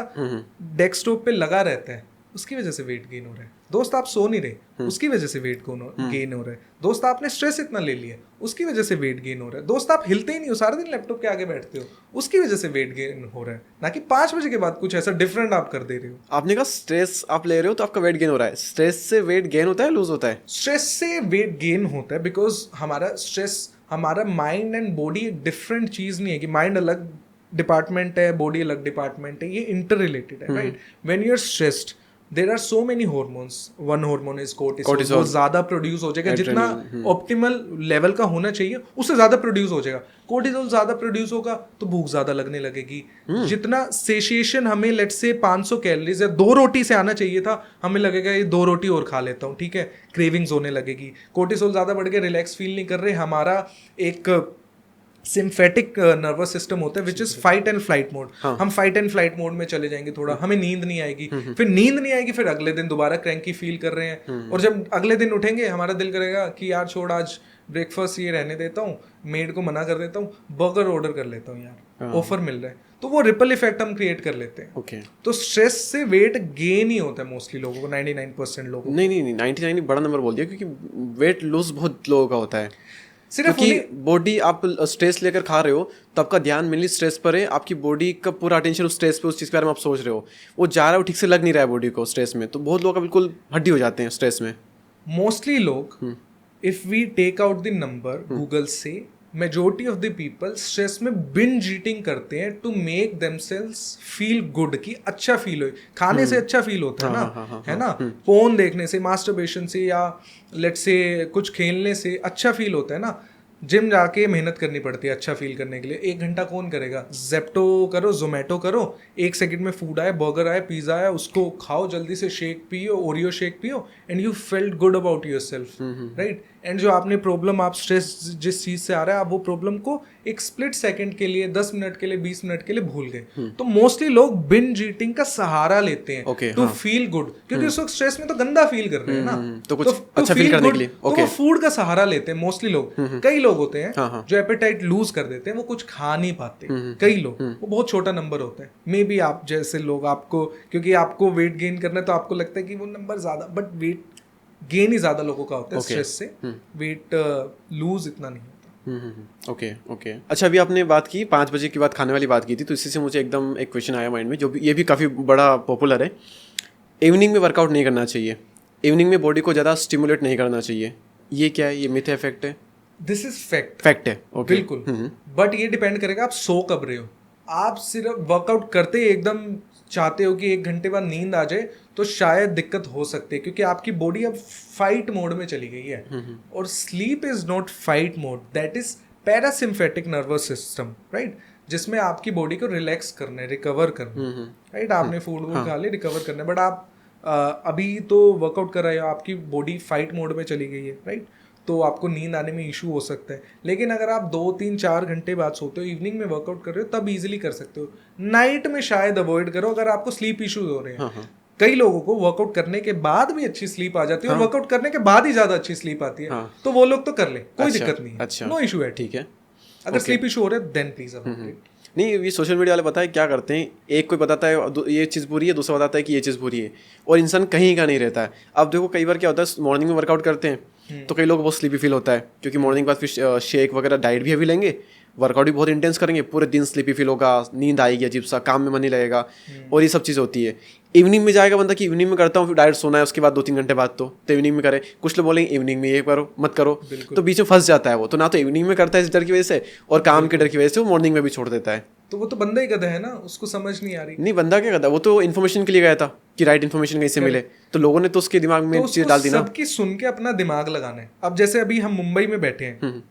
डेस्कटॉप पे लगा रहता है, उसकी वजह से वेट गेन हो रहा है। दोस्त आप सो नहीं रहे, उसकी वजह से वेट गेन हो रहा है। दोस्त आपने स्ट्रेस इतना ले लिया, उसकी वजह से वेट गेन हो रहा है। दोस्त आप हिलते ही नहीं हो, सारा दिन लैपटॉप के आगे बैठते हो, उसकी वजह से वेट गेन हो रहा है। ना कि 5 बजे के बाद कुछ ऐसा डिफरेंट आप कर दे रहे हो। आपने कहा स्ट्रेस आप ले रहे हो तो आपका वेट गेन हो रहा है। स्ट्रेस से वेट गेन होता है लूज होता है? स्ट्रेस से वेट गेन होता है, बिकॉज हमारा स्ट्रेस, हमारा माइंड एंड बॉडी एक डिफरेंट चीज नहीं है कि माइंड अलग डिपार्टमेंट है, बॉडी अलग डिपार्टमेंट है, ये इंटर रिलेटेड है, right? When you are stressed there are so many hormones, one hormone is cortisol, वो ज्यादा प्रोड्यूस हो जाएगा, जितना ऑप्टिमल लेवल का होना चाहिए उससे ज्यादा प्रोड्यूस हो जाएगा। कोर्टिसोल ज्यादा प्रोड्यूस होगा तो भूख ज्यादा लगने लगेगी। जितना सेशिएशन हमें लेट्स से 500 कैलोरीज या 2 रोटी से आना चाहिए था, हमें लगेगा ये 2 रोटी और खा लेता हूँ, ठीक है, क्रेविंग्स होने लगेगी। कोर्टिसोल ज्यादा बढ़ के रिलैक्स फील नहीं कर रहे, हमारा एक सिम्फेटिक नर्वस सिस्टम होता है which is fight and flight mode. हम फाइट एंड फ्लाइट मोड में चले जाएंगे, थोड़ा हमें नींद नहीं आएगी, फिर नींद नहीं आएगी, फिर अगले दिन दोबारा क्रैंकी फील कर रहे हैं। और जब अगले दिन उठेंगे हमारा दिल करेगा कि यार छोड़, आज ब्रेकफास्ट ये रहने देता हूँ, मेड को मना कर देता हूँ, बर्गर ऑर्डर कर लेता हूँ यार, ऑफर मिल रहा है। तो वो रिपल इफेक्ट हम क्रिएट कर लेते हैं। Okay. तो स्ट्रेस से वेट गेन ही होता है मोस्टली लोगों को, 99% लोगों को। नहीं 99 बड़ा नंबर बोल दिया, क्योंकि वेट लूज बहुत लोगों का होता है। सिर्फ क्योंकि बॉडी आप स्ट्रेस लेकर खा रहे हो तो आपका ध्यान मेनली स्ट्रेस पर है, आपकी बॉडी का पूरा अटेंशन उस स्ट्रेस पे, उस चीज़ के बारे में आप सोच रहे हो, वो जा रहा है, वो ठीक से लग नहीं रहा है बॉडी को स्ट्रेस में। तो बहुत लोग का बिल्कुल हड्डी हो जाते हैं स्ट्रेस में। मोस्टली लोग, if we take out the number Google से, majority of the people stress में बिंज ईटिंग करते हैं to make themselves feel good, कि अच्छा फील हो। खाने से अच्छा फील होता है ना, है ना? फोन देखने से, मास्टरबेशन से, या लेट्स से कुछ खेलने से अच्छा फील होता है ना। जिम जाके मेहनत करनी पड़ती है अच्छा फील करने के लिए। 1 घंटा कौन करेगा? जेप्टो करो, जोमेटो करो, 1 सेकंड में फूड आए, बर्गर आए, पिज्जा आया, उसको खाओ, जल्दी से शेक पियो, ओरियो शेक पियो, and you felt good about yourself, right? And जो आपने प्रॉब्लम, आप स्ट्रेस जिस चीज से आ रहा है, आप वो प्रॉब्लम को एक स्प्लिट सेकंड के लिए, 10 मिनट के लिए, 20 मिनट के लिए भूल गए। तो मोस्टली लोग बिंज ईटिंग का सहारा लेते हैं टू फील गुड, क्योंकि उस वक्त स्ट्रेस में तो गंदा फील कर रहे हैं ना, तो कुछ अच्छा फील करने के लिए तो वो फूड का सहारा लेते हैं मोस्टली लोग। कई लोग होते हैं हाँ, हाँ. जो एपेटाइट लूज कर देते हैं, वो कुछ खा नहीं पाते. कई लोग, वो बहुत छोटा नंबर होता है. मे बी आप जैसे लोग, आपको क्योंकि आपको वेट गेन करना है तो आपको लगता है कि वो नंबर ज्यादा, बट वेट गेन ही ज्यादा लोगों का होता है स्ट्रेस से. वेट लूज इतना नहीं होता. Okay okay. अच्छा, अभी आपने बात की 5 बजे की बात, खाने वाली बात की थी, तो इसी से मुझे एकदम एक क्वेश्चन आया माइंड में, जो भी ये भी काफ़ी बड़ा पॉपुलर है. इवनिंग में वर्कआउट नहीं करना चाहिए, इवनिंग में बॉडी को ज़्यादा स्टिमुलेट नहीं करना चाहिए, ये क्या है? ये मिथ है, फैक्ट है? This is fact. फैक्ट है. ओके. बिल्कुल. बट ये डिपेंड करेगा आप सो कब रहे हो. आप सिर्फ वर्कआउट करते ही एकदम चाहते हो कि 1 घंटे बाद नींद आ जाए, तो शायद दिक्कत हो सकती है, क्योंकि आपकी बॉडी अब फाइट मोड में चली गई है. और sleep is not fight mode, that is parasympathetic nervous system, right, जिसमें आपकी बॉडी को रिलैक्स करना है, रिकवर करना है, राइट. आपने फूड वूड खा लिया, रिकवर करना है, बट आप अभी तो वर्कआउट कर रहे हो, आपकी बॉडी फाइट मोड में चली गई है, राइट. तो आपको नींद आने में इशू हो सकता है. लेकिन अगर आप 2-3-4 घंटे बाद सोते हो, इवनिंग में वर्कआउट कर रहे हो, तब इजीली कर सकते हो. नाइट में शायद अवॉइड करो अगर आपको स्लीप इशूज हो रहे हैं. कई लोगों को वर्कआउट करने के बाद भी अच्छी स्लीप आ जाती है, और वर्कआउट करने के बाद ही ज्यादा अच्छी स्लीप आती है. तो वो लोग तो कर ले, कोई दिक्कत नहीं है, नो इशू है. ठीक है. अगर स्लीप इशू हो रहा है देन प्लीज अवॉइड इट. नहीं, ये सोशल मीडिया वाले पता है क्या करते हैं, एक कोई बताता है ये चीज़ बुरी है, दूसरा बताता है कि ये चीज़ बुरी है, और इंसान कहीं का नहीं रहता है. अब देखो कई बार क्या होता है, मॉर्निंग में वर्कआउट करते हैं तो कई लोग बहुत स्लीपी फील होता है, क्योंकि मॉर्निंग के बाद फिर शेक वगैरह डाइट भी अभी लेंगे, वर्कआउट भी बहुत इंटेंस करेंगे, पूरे दिन स्लीपी फील होगा, नींद आएगी अजीब सा, काम में मन नहीं लगेगा, और ये सब चीज़ होती है. इवनिंग में जाएगा बंदा कि इवनिंग में करता हूँ, फिर डायरेक्ट सोना है उसके बाद 2-3 घंटे बाद, तो इवनिंग में करे. कुछ लोग बोलेंगे इवनिंग में ये करो मत करो, तो बीच में फंस जाता है वो. तो ना तो इवनिंग में करता है इस डर की वजह से, और काम के डर की वजह से वो मॉर्निंग में भी छोड़ देता है. तो वो तो बंदा ही गधा है ना, उसको समझ नहीं आ रही. नहीं, बंदा क्या करता, वो तो इन्फॉर्मेशन के लिए गया था कि राइट इन्फॉर्मेशन कहीं से मिले, तो लोगों ने तो उसके दिमाग में चीज डाल दी ना. सबकी सुन के अपना दिमाग लगाना है. अब जैसे अभी हम मुंबई में बैठे हैं,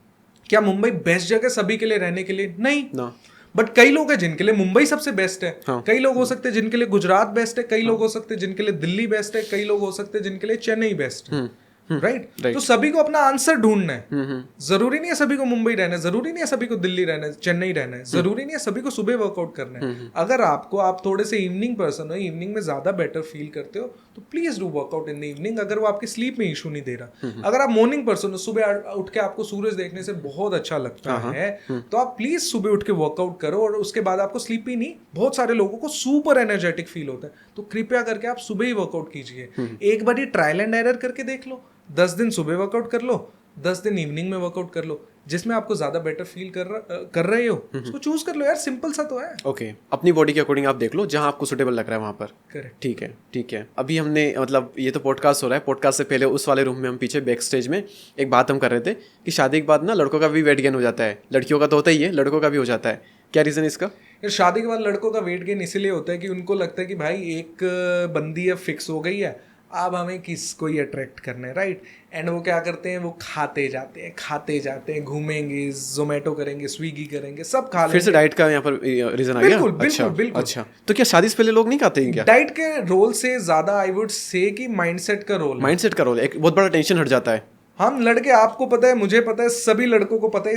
क्या मुंबई बेस्ट जगह सभी के लिए रहने के लिए? नहीं ना. बट कई लोग हैं जिनके लिए मुंबई सबसे बेस्ट है. हाँ. कई लोग हो सकते हैं जिनके लिए गुजरात बेस्ट है, कई लोग हो सकते हैं जिनके लिए दिल्ली बेस्ट है, कई लोग हो सकते हैं जिनके लिए चेन्नई बेस्ट है. राइट. तो सभी को अपना आंसर ढूंढना है. जरूरी नहीं है सभी को मुंबई रहना है, जरूरी नहीं है सभी को दिल्ली रहना है, चेन्नई रहना है, जरूरी नहीं है सभी को सुबह वर्कआउट करना है. अगर आप थोड़े से इवनिंग पर्सन हो, इवनिंग में ज्यादा बेटर फील करते हो, तो please do workout in the evening, अगर वो आपकी स्लीप में इशू नहीं दे रहा. अगर आप मॉर्निंग पर्सन हो, सुबह उठ के आपको सूरज देखने से बहुत अच्छा लगता है, तो आप प्लीज सुबह उठ के वर्कआउट करो, और उसके बाद आपको स्लीपी नहीं, बहुत सारे लोगों को सुपर एनर्जेटिक फील होता है. तो कृपया करके आप सुबह ही वर्कआउट कीजिए. एक बार ट्रायल एंड एरर करके देख लो. 10 दिन सुबह वर्कआउट कर लो, 10 दिन इवनिंग में वर्कआउट कर लो, जिसमें आपको ज्यादा बेटर फील कर रहे हो उसको चूज कर लो यार. सिंपल सा तो है. ओके. अपनी बॉडी के अकॉर्डिंग आप देख लो, जहां आपको सुटेबल लग रहा है वहां पर. करेक्ट. ठीक है ठीक है. अभी हमने मतलब ये तो पॉडकास्ट हो रहा है, पॉडकास्ट से पहले उस वाले रूम में हम पीछे बैक स्टेज में एक बात हम कर रहे थे कि शादी के बाद ना लड़कों का भी वेट गेन हो जाता है. लड़कियों का तो होता ही है, लड़कों का भी हो जाता है. क्या रीजन है इसका? यार शादी के बाद लड़कों का वेट गेन इसीलिए होता है कि उनको लगता है कि भाई एक बंदी अब फिक्स हो गई है, अब हमें किसको ही अट्रैक्ट करना है, राइट. एंड वो क्या करते हैं, वो खाते जाते हैं, घूमेंगे, जोमेटो करेंगे, स्विगी करेंगे, सब खा लेंगे. फिर से डाइट का यहाँ पर रीजन आ गया. बिल्कुल. अच्छा, तो क्या शादी से पहले लोग नहीं खाते हैं क्या? डाइट के रोल से ज्यादा आई वुड से कि माइंडसेट का रोल एक बहुत बड़ा टेंशन हट जाता है. हम लड़के, आपको पता है, मुझे पता है, सभी लड़कों को पता है,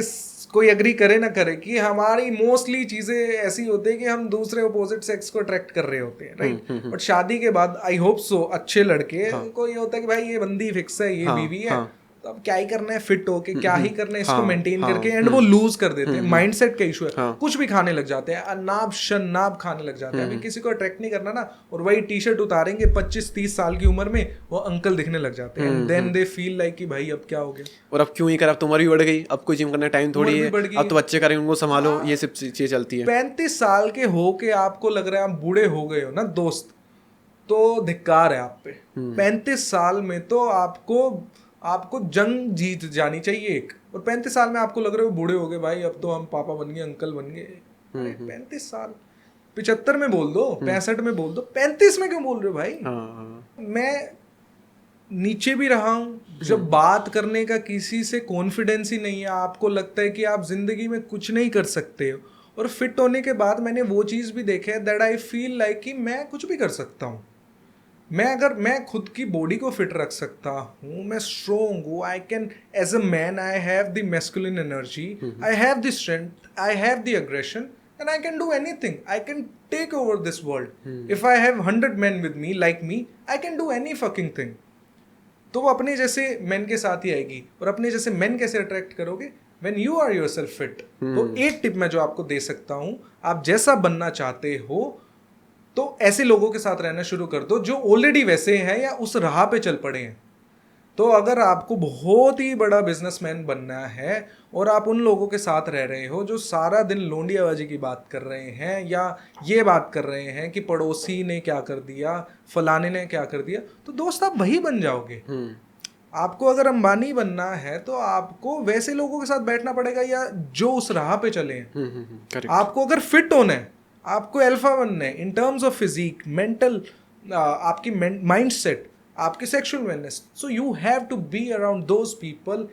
कोई एग्री करे ना करे, कि हमारी मोस्टली चीजें ऐसी होती है कि हम दूसरे अपोजिट सेक्स को अट्रैक्ट कर रहे होते हैं, राइट. बट शादी के बाद आई होप सो अच्छे लड़के को ये होता है कि भाई ये बंदी फिक्स है, ये बीवी है, तो अब क्या ही करना है फिट होके, क्या ही करना है इसको मेंटेन करके, एंड वो लूज कर देते हैं. माइंडसेट का इशू है. कुछ भी खाने लग जाते हैं, अनाब शनाब खाने लग जाते हैं. अभी किसी को अट्रैक्ट नहीं करना ना, और वही टी शर्ट उतारेंगे 25-30 साल की उम्र में, वो अंकल दिखने लग जाते हैं. देन दे फील लाइक कि भाई अब क्या हो गया, और अब क्यों ही कर, अब तो उम्र भी बढ़ गई, अब कोई जिम करने टाइम थोड़ी है, अब तो बच्चे करेंगे, उनको संभालो, ये सब चीजें चलती है. 35 साल के हो के आपको लग रहा है आप बूढ़े हो गए हो ना दोस्त, तो धिक्कार है आप पे. 35 साल में तो आपको जंग जीत जानी चाहिए एक, और 35 साल में आपको लग रहे हो बूढ़े हो गए, भाई अब तो हम पापा बन गए, अंकल बन गए. 35 साल, 75 में बोल दो, 65 में बोल दो, 35 में क्यों बोल रहे हो भाई? मैं नीचे भी रहा हूँ, जब बात करने का किसी से कॉन्फिडेंस ही नहीं है, आपको लगता है कि आप जिंदगी में कुछ नहीं कर सकते हो, और फिट होने के बाद मैंने वो चीज़ भी देखा है दैट आई फील लाइक कि मैं कुछ भी कर सकता हूँ. मैं खुद की बॉडी को फिट रख सकता हूँ, मैं स्ट्रोंग हूँ, I can as a man, I have the masculine energy, I have the strength, I have the aggression, and I can do anything, I can take over this world. If I have 100 men with me like me, I can do any fucking thing. तो वो अपने जैसे man के साथ ही आएगी, और अपने जैसे मैन कैसे अट्रैक्ट करोगे? When you are yourself fit, तो एक टिप मैं जो आपको दे सकता हूं, आप जैसा बनना चाहते हो तो ऐसे लोगों के साथ रहना शुरू कर दो जो ऑलरेडी वैसे हैं या उस राह पे चल पड़े हैं। तो अगर आपको बहुत ही बड़ा बिजनेसमैन बनना है और आप उन लोगों के साथ रह रहे हो जो सारा दिन लोंडियाबाजी की बात कर रहे हैं या ये बात कर रहे हैं कि पड़ोसी ने क्या कर दिया, फलाने ने क्या कर दिया, तो दोस्त आप वही बन जाओगे। आपको अगर अंबानी बनना है तो आपको वैसे लोगों के साथ बैठना पड़ेगा या जो उस राह पे चले हैं। आपको अगर फिट होना है, आपको अल्फा बनना है in terms of physique, mental, आपकी माइंड सेट, आपकी sexual wellness, so you have to be around those people,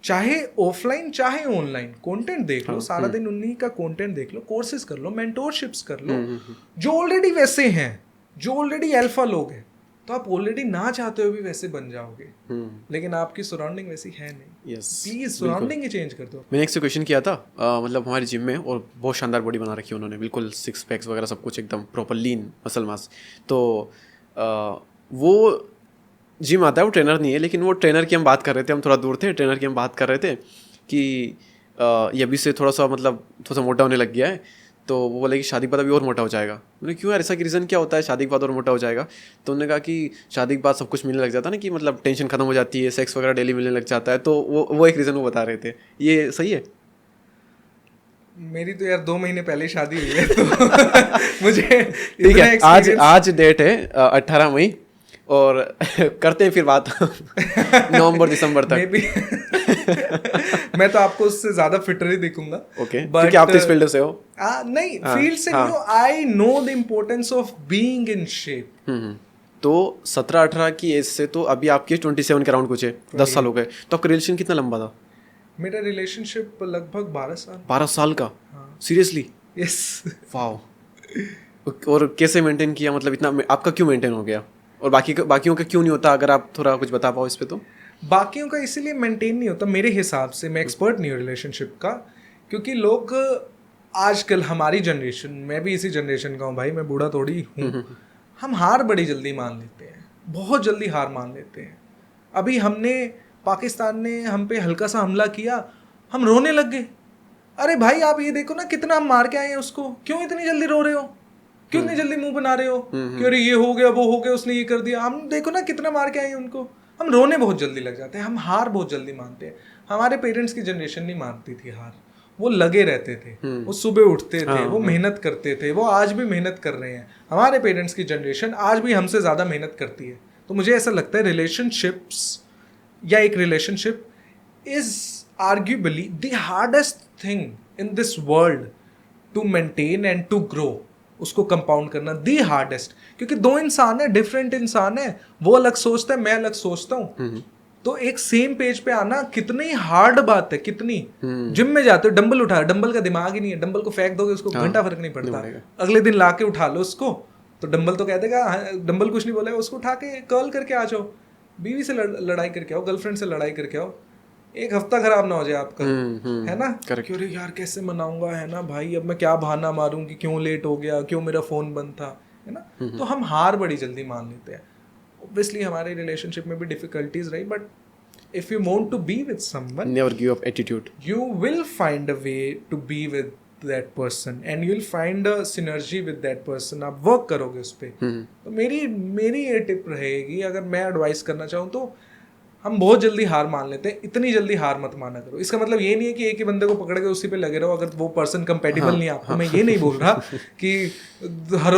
चाहे ऑफलाइन चाहे ऑनलाइन। कंटेंट देख लो, सारा दिन उन्हीं का कंटेंट देख लो, कोर्सेज कर लो, मेंटोरशिप्स कर लो, जो ऑलरेडी वैसे हैं, जो ऑलरेडी अल्फा लोग हैं, तो आप ऑलरेडी ना चाहते हो भी वैसे बन जाओगे। लेकिन आपकी सराउंडिंग वैसी है नहीं। प्लीज सराउंडिंग ही चेंज कर दो। मैंने एक से क्वेश्चन किया था, मतलब हमारे जिम में, और बहुत शानदार बॉडी बना रखी है उन्होंने, बिल्कुल 6 पैक्स वगैरह सब कुछ एकदम प्रॉपर लीन मसल मास। तो वो जिम आता है, वो ट्रेनर नहीं है, लेकिन वो ट्रेनर की हम बात कर रहे थे, हम थोड़ा दूर थे, ट्रेनर की हम बात कर रहे थे कि ये अभी से थोड़ा सा मतलब थोड़ा सा मोटा होने लग गया है, तो वो बोले कि शादी के बाद अभी और मोटा हो जाएगा। मैंने क्यों यार, ऐसा कि रीज़न क्या होता है शादी के बाद और मोटा हो जाएगा? तो उन्होंने कहा कि शादी के बाद सब कुछ मिलने लग जाता है ना, कि मतलब टेंशन खत्म हो जाती है, सेक्स वगैरह डेली मिलने लग जाता है, तो वो एक रीज़न वो बता रहे थे। ये सही है? मेरी तो यार 2 महीने पहले ही शादी हुई है, तो मुझे ठीक है, आज डेट है 18 मई, और करते हैं फिर बात नवंबर दिसंबर तक। मैं तो आपको उससे ज्यादा फिटर ही दिखूंगा। ओके, क्योंकि आप तो इस फील्ड से हो। नहीं, फील्ड से नहीं हो, I know the importance of being in shape. तो 17-18 की एज से तो अभी आपके 27 के अराउंड कुछ है, 10 साल हो गए, तो आपका रिलेशन कितना लंबा था? मेरा रिलेशनशिप लगभग 12 साल। 12 साल का? सीरियसली? यस। वाओ। और कैसे मेंटेन किया, मतलब इतना आपका क्यों मेंटेन हो गया, और बाकियों का क्यों नहीं होता? अगर आप थोड़ा कुछ बता पाओ इस पे। तो बाकियों का इसीलिए मेंटेन नहीं होता मेरे हिसाब से, मैं एक्सपर्ट नहीं हूँ रिलेशनशिप का, क्योंकि लोग आजकल, हमारी जनरेशन, मैं भी इसी जनरेशन का हूँ भाई, मैं बूढ़ा थोड़ी हूँ, हम हार बड़ी जल्दी मान लेते हैं, बहुत जल्दी हार मान लेते हैं। अभी पाकिस्तान ने हम पे हल्का सा हमला किया, हम रोने लग गए। अरे भाई आप ये देखो ना, कितना हम मार के आए हैं उसको, क्यों इतनी जल्दी रो रहे हो, क्यों इतनी जल्दी मुंह बना रहे हो कि अरे ये हो गया, वो हो गया, उसने ये कर दिया। हम देखो ना कितना मार के आए हैं उनको। हम रोने बहुत जल्दी लग जाते हैं, हम हार बहुत जल्दी मानते हैं। हमारे पेरेंट्स की जनरेशन नहीं मानती थी हार, वो लगे रहते थे, वो सुबह उठते थे, वो मेहनत करते थे, वो आज भी मेहनत कर रहे हैं। हमारे पेरेंट्स की जनरेशन आज भी हमसे ज़्यादा मेहनत करती है। तो मुझे ऐसा लगता है रिलेशनशिप्स या एक relationship is arguably the hardest thing in this world to maintain and to grow. उसको कंपाउंड करना दी हार्डेस्ट, क्योंकि 2 इंसान है, डिफरेंट इंसान है, वो अलग सोचता है, मैं अलग सोचता हूँ। तो एक सेम पेज पे आना कितनी हार्ड बात है, कितनी। जिम में जाते हो, डंबल उठा, डंबल का दिमाग ही नहीं है, डंबल को फेंक दोगे उसको घंटा फर्क नहीं पड़ता। अगले दिन ला के उठा लो उसको, तो डंबल तो कह देगा, डंबल कुछ नहीं बोलेगा, उसको उठा के कर्ल करके आ जाओ, बीवी से लड़ाई करके आओ, गर्लफ्रेंड से लड़ाई करके आओ, एक हफ्ता खराब ना हो जाए आपका, है ना? क्यों रे यार कैसे मनाऊंगा, है ना भाई, अब मैं क्या बहाना मारूं कि क्यों लेट हो गया, क्यों मेरा फोन बंद था, है ना? तो हम हार बड़ी जल्दी मान लेते हैं। ऑब्वियसली हमारे रिलेशनशिप में भी डिफिकल्टीज रही, but if you want to be with someone, never give up attitude, you will find a way to be with that person and you will find a synergy with that person. आप work करोगे उस पर। तो मेरी ये tip रहेगी, अगर मैं एडवाइस करना चाहूँ तो हम बहुत जल्दी हार मान लेते हैं, इतनी जल्दी हार मत माना करो। इसका मतलब ये नहीं है कि एक ही बंदे को पकड़ के उसी पे लगे रहो, अगर वो पर्सन कंपेटिबल नहीं है आपको। मैं ये नहीं बोल रहा कि हर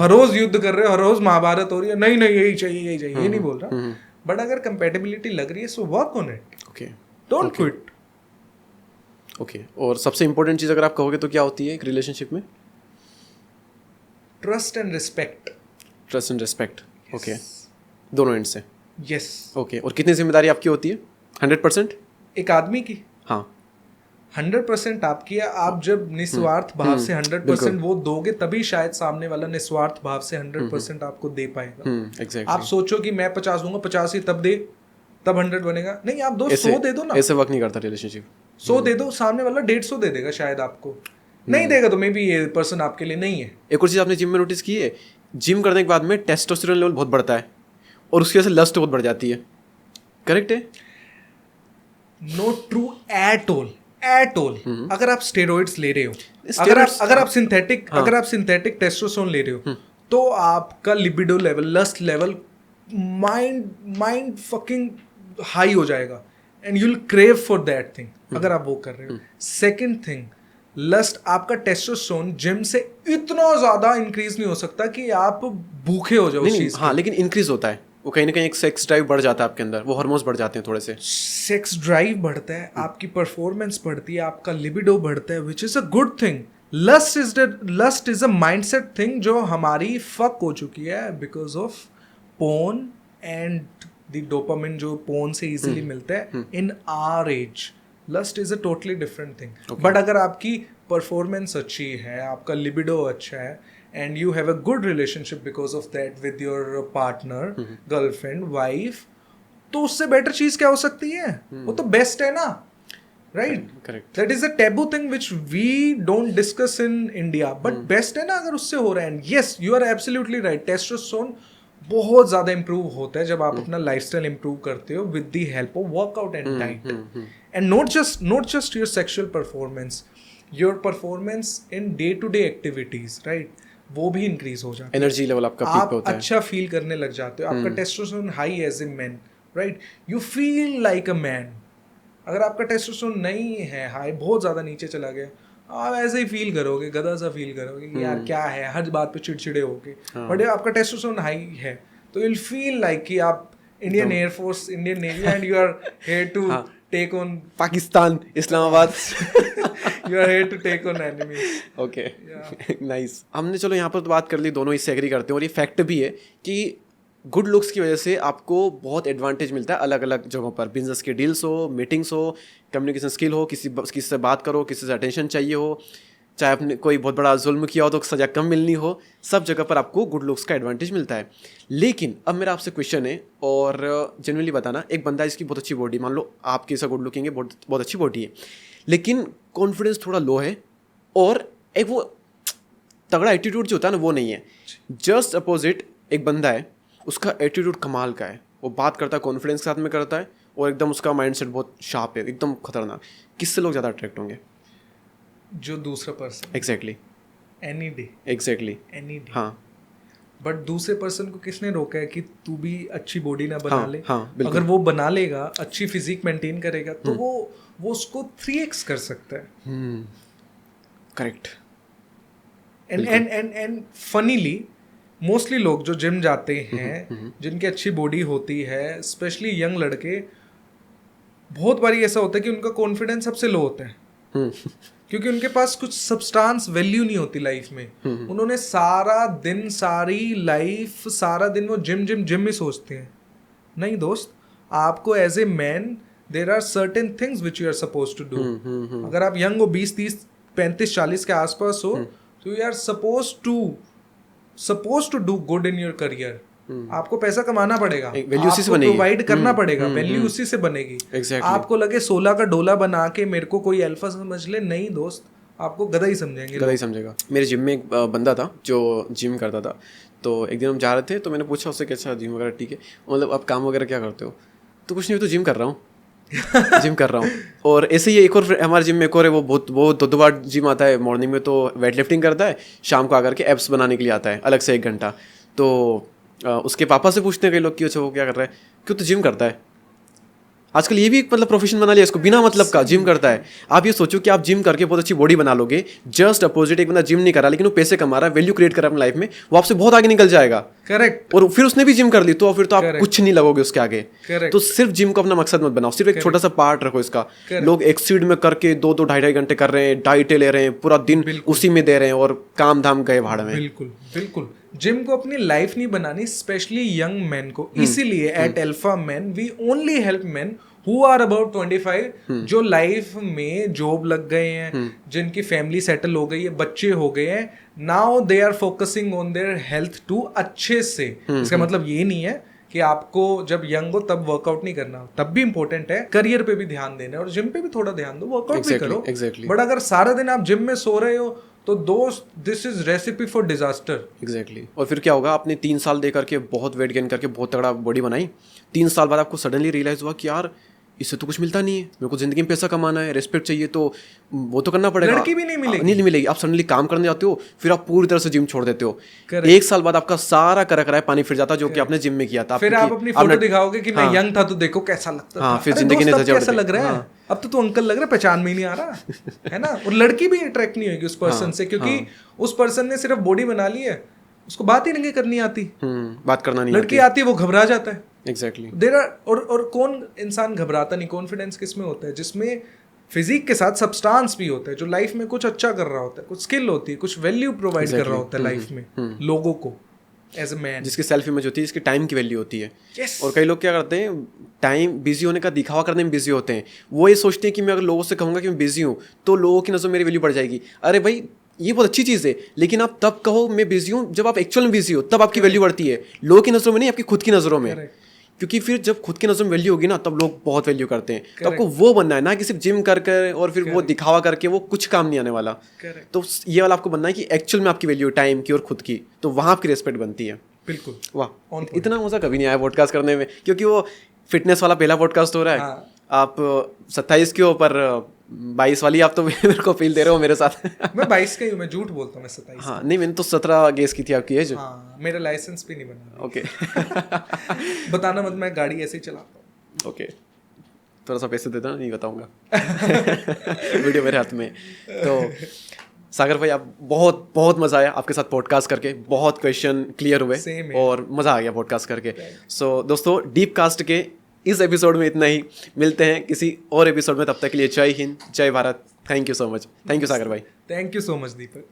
रोज युद्ध कर रहे हो, हर रोज महाभारत हो रही है, नहीं यही चाहिए ये नहीं बोल रहा। बट अगर कंपेटिबिलिटी लग रही है, so work on it, okay, don't quit. Okay, और सबसे इंपॉर्टेंट चीज अगर आप कहोगे तो क्या होती है एक रिलेशनशिप में? Trust and respect. Trust and respect, okay, दोनों एंड से। यस। ओके, और कितनी जिम्मेदारी आपकी होती है? 100%? एक आदमी की, हाँ, 100% आपकी है। आप जब निस्वार्थ भाव से 100% वो दोगे, तभी शायद सामने वाला निस्वार्थ भाव से 100% आपको दे पाएगा। exactly. आप सोचो कि मैं 50 दूंगा, 50 ही तब दे, तब 100 बनेगा। नहीं, आप 100 दे दो ना। ऐसे वर्क नहीं करता रिलेशनशिप। 100 दे दो, सामने वाला 150 दे देगा शायद आपको। नहीं देगा तो मे बी ये पर्सन आपके लिए नहीं है। एक और चीज़ आपने जिम में नोटिस की है, जिम करने के बाद में टेस्टोस्टेरोन लेवल बहुत बढ़ता है और उसकी वजह से लस्ट बहुत बढ़ जाती है। करेक्ट है? Not true at all, at all. अगर आप स्टेरॉइड्स ले रहे हो, अगर आप सिंथेटिक टेस्टोस्टेरोन ले रहे हो, तो आपका libido level, lust level, mind fucking high हो जाएगा and you will crave for that thing अगर आप वो कर रहे हो। सेकेंड थिंग, लस्ट, आपका टेस्टोस्टेरोन जिम से इतना ज्यादा इंक्रीज नहीं हो सकता कि आप भूखे हो जाओ उस चीज। हाँ, लेकिन इंक्रीज होता है वो, कहीं ना कहीं एक सेक्स ड्राइव बढ़ जाता है आपके अंदर, वो हार्मोन्स बढ़ जाते हैं थोड़े से, सेक्स ड्राइव बढ़ता है, आपकी परफॉर्मेंस बढ़ती है, आपका लिबिडो बढ़ता है, which is a good thing. Lust is a mindset thing जो हमारी फक हो चुकी है because of porn and the dopamine जो पोर्न से इजीली मिलता है in our age. Lust is a totally different thing. But अगर आपकी परफॉर्मेंस अच्छी है, आपका लिबिडो अच्छा है, and you have a good relationship because of that with your partner, girlfriend, wife, तो उससे बेटर चीज क्या हो सकती है? वो तो बेस्ट है ना, right? Correct. That is a taboo thing which we don't discuss in India, but best है ना अगर उससे हो रहा है। And yes, you are absolutely right, testosterone बहुत ज्यादा इंप्रूव होता है जब आप अपना लाइफस्टाइल इंप्रूव करते हो with the help of workout and diet, and not just your sexual performance, your performance in day to day activities, right, वो भी इंक्रीज हो जाता है। एनर्जी लेवल आपका पीक होता है, आप अच्छा फील करने लग जाते हो, आपका testosterone high as a man, right, you feel like a man. अगर आपका टेस्टोस्टेरोन नहीं है हाई, बहुत ज्यादा नीचे चला गया, आप ऐसे ही फील करोगे, गधा सा फील करोगे कि यार क्या है, हर बात पे चिड़चिड़े होगे। बट आपका टेस्टोस्टेरोन हाई है तो यू विल फील लाइक कि आप Indian air force, Indian navy, and you are here to take on Pakistan, Islamabad. You are here to take on enemies. Okay, nice. हमने चलो यहाँ पर तो बात कर ली, दोनों इससे एग्री करते हैं, और ये फैक्ट भी है कि गुड लुक्स की वजह से आपको बहुत एडवांटेज मिलता है अलग अलग जगहों पर, बिजनेस के डील्स हो, मीटिंग्स हो, कम्युनिकेशन स्किल हो, किसी से बात करो, किसी से अटेंशन चाहिए हो, चाहे आपने कोई बहुत बड़ा जुल्म किया हो तो सजा कम मिलनी हो, सब जगह पर आपको गुड लुक्स का एडवांटेज मिलता है। लेकिन अब मेरा आपसे क्वेश्चन है, और जनरली बताना, एक बंदा जिसकी बहुत अच्छी बॉडी, मान लो आपकी ऐसा गुड लुकिंग है, बहुत अच्छी बॉडी है, लेकिन कॉन्फिडेंस थोड़ा लो है, और एक वो तगड़ा एटीट्यूड जो होता है ना वो नहीं है। जस्ट अपोजिट एक बंदा है, उसका एटीट्यूड कमाल का है, वो बात करता है कॉन्फिडेंस के साथ में करता है, और एकदम उसका माइंडसेट बहुत शार्प है, एकदम खतरनाक। किससे लोग ज़्यादा अट्रैक्ट होंगे? जो दूसरा person. Exactly, any day, exactly, any day. हाँ। बट दूसरे पर्सन को किसने रोका है कि तू भी अच्छी बॉडी ना बना ले? हाँ, अगर वो बना लेगा, अच्छी फिजिक मेंटेन करेगा, तो वो उसको 3x कर सकता है। करेक्ट। एंड फनीली मोस्टली लोग जो जिम जाते हैं, जिनकी अच्छी बॉडी होती है, स्पेशली यंग लड़के, बहुत बारी ऐसा होता है कि उनका कॉन्फिडेंस सबसे लो होता है, क्योंकि उनके पास कुछ सब्सटेंस वैल्यू नहीं होती लाइफ में। उन्होंने सारा दिन, सारी लाइफ, सारा दिन वो जिम ही सोचते हैं। नहीं दोस्त, आपको as a man there are certain things which you are suppose to do. अगर आप यंग हो, 20, 30, 35, 40 के आसपास हो, तो you are suppose to do good in your career. आपको पैसा कमाना पड़ेगा, वैल्यू उसी से आपको बनेगी, प्रोवाइड करना पड़ेगा, वैल्यू उसी से बनेगी। Exactly. आपको लगे 16 का डोला बना के मेरे को कोई अल्फा समझ ले, नहीं दोस्त, आपको गधा ही समझेंगे, गधा ही समझेगा। मेरे जिम में एक बंदा था जो जिम करता था, तो एक दिन हम जा रहे थे, तो मैंने पूछा उससे कि अच्छा जिम वगैरह ठीक है, मतलब आप काम वगैरह क्या करते हो? तो कुछ नहीं, तो जिम कर रहा हूँ जिम कर रहा हूँ। और ऐसे ही एक और हमारे जिम में एक और है, वो दो बार जिम आता है, मॉर्निंग में तो वेट लिफ्टिंग करता है, शाम को आकर के एब्स बनाने के लिए आता है अलग से 1 घंटा। तो उसके पापा से पूछते हैं कई लोग कि अच्छा वो क्या कर रहा है, क्यों तो जिम करता है। आजकल ये भी एक मतलब प्रोफेशन बना लिया इसको, बिना मतलब का जिम करता है। आप ये सोचो कि आप जिम करके बहुत अच्छी बॉडी बना लोगे, जस्ट अपोजिट एक बंदा जिम नहीं कर रहा लेकिन वो पैसे कमा रहा है, वैल्यू क्रिएट कर रहा है अपनी लाइफ में, वो आपसे बहुत आगे निकल जाएगा। करेक्ट। और फिर उसने भी जिम कर ली, तो फिर तो आप कुछ नहीं लगोगे उसके आगे। Correct. तो सिर्फ जिम को अपना मकसद मत बनाओ, सिर्फ एक छोटा सा पार्ट रखो इसका। लोग एक्सीड में करके 2-2, 2.5 घंटे कर रहे हैं, डाइटें ले रहे हैं, पूरा दिन उसी में दे रहे हैं, और काम धाम गए भाड़ में। बिल्कुल। जिम को अपनी लाइफ नहीं बनानी, स्पेशली यंग मैन को। इसीलिए at alpha man we only help man who are about 25, जो लाइफ में जॉब लग गए हैं, जिनकी फैमिली सेटल हो गई है, बच्चे हो गए हैं, now they are focusing on their health too अच्छे से। इसका मतलब ये नहीं है कि आपको जब यंग हो तब वर्कआउट नहीं करना, तब भी इंपॉर्टेंट है, करियर पे भी ध्यान देना है और जिम पे भी थोड़ा ध्यान दो, वर्कआउट भी करो। बट अगर सारा दिन आप जिम में सो रहे हो तो दोस्त, this is recipe for disaster. Exactly. और फिर क्या होगा, आपने 3 साल दे करके बहुत वेट गेन करके बहुत तगड़ा बॉडी बनाई, 3 साल बाद आपको सडनली रियलाइज हुआ कि यार इससे तो कुछ मिलता नहीं है, मेरे को जिंदगी में पैसा कमाना है, रेस्पेक्ट चाहिए, तो वो तो करना पड़ेगा। लड़की भी नहीं मिलेगी। नहीं मिलेगी। आप सडनली काम करने जाते हो, फिर आप पूरी तरह से जिम छोड़ देते हो, Correct. 1 साल बाद आपका सारा करा कराया पानी फिर जाता है जो कि आपने जिम में किया था। फिर आप अपनी फोटो दिखाओगे कि मैं यंग था तो देखो कैसा लगता था। फिर अरे जिंदगी ने दोस्त, अब सजा कैसा उड़ दी। लग रहा है, अब तो तू अंकल लग रहा है, पहचान में ही नहीं आ रहा है ना। और लड़की भी अट्रैक्ट नहीं होगी उस पर्सन से, क्योंकि उस पर्सन ने सिर्फ बॉडी बना ली है, उसको बात ही नहीं करनी आती। बात करना नहीं लड़की आती है वो घबरा जाता है। एग्जैक्टली। देर आर और कौन इंसान घबराता नहीं? कॉन्फिडेंस किस में होता है? जिसमें फिजिक के साथ सब्सटेंस भी होता है, जो लाइफ में कुछ अच्छा कर रहा होता है, कुछ स्किल होती है, कुछ वैल्यू प्रोवाइड कर रहा होता है लाइफ में लोगों को एज अ मैन, जिसकी सेल्फ इमेज होती है, जिसकी टाइम की वैल्यू होती है। Yes. और कई लोग क्या करते हैं, टाइम बिजी होने का दिखावा करने में बिजी होते हैं। वो ये सोचते हैं कि मैं अगर लोगों से कहूँगा कि मैं बिजी हूँ तो लोगों की नज़र में मेरी वैल्यू बढ़ जाएगी। अरे भाई, ये बहुत अच्छी चीज़ है, लेकिन आप तब कहो मैं बिजी हूँ जब आप एक्चुअल में बिजी हो, तब आपकी वैल्यू बढ़ती है। लोगों की नज़रों में नहीं, आपकी खुद की नज़रों में। क्योंकि फिर जब खुद की नज़र में वैल्यू होगी ना, तब लोग बहुत वैल्यू करते हैं। तो आपको वो बनना है ना कि सिर्फ जिम कर कर और फिर वो दिखावा करके वो कुछ काम नहीं आने वाला। तो ये वाला आपको बनना है कि एक्चुअल में आपकी वैल्यू टाइम की और खुद की, तो वहाँ आपकी रिस्पेक्ट बनती है। बिल्कुल। वाह, इतना मजा कभी नहीं आया पॉडकास्ट करने में, क्योंकि वो फिटनेस वाला पहला पॉडकास्ट हो रहा है। आप 27 के हो, पर 22 वाली आप तो मेरे को फील दे रहे हो मेरे साथ। मैं 22 का ही हूँ, मैं झूठ बोलता हूँ, मैं 27। हाँ नहीं, मैंने तो 17 गेस की थी आपकी एज। हाँ, मेरा लाइसेंस भी नहीं बना। ओके। बताना मत, मैं गाड़ी ऐसे ही चलाता हूँ। ओके, थोड़ा सा पैसे दे देना, नहीं बताऊंगा। वीडियो मेरे हाथ में। तो सागर भाई, आप बहुत बहुत मज़ा आया आपके साथ पॉडकास्ट करके, बहुत क्वेश्चन क्लियर हुए और मज़ा आ गया पॉडकास्ट करके। सो दोस्तों, डीप कास्ट के इस एपिसोड में इतना ही। मिलते हैं किसी और एपिसोड में, तब तक के लिए जय हिंद, जय Bharat. Thank you so much. Thank you Sagar भाई। Thank you so much Deepak.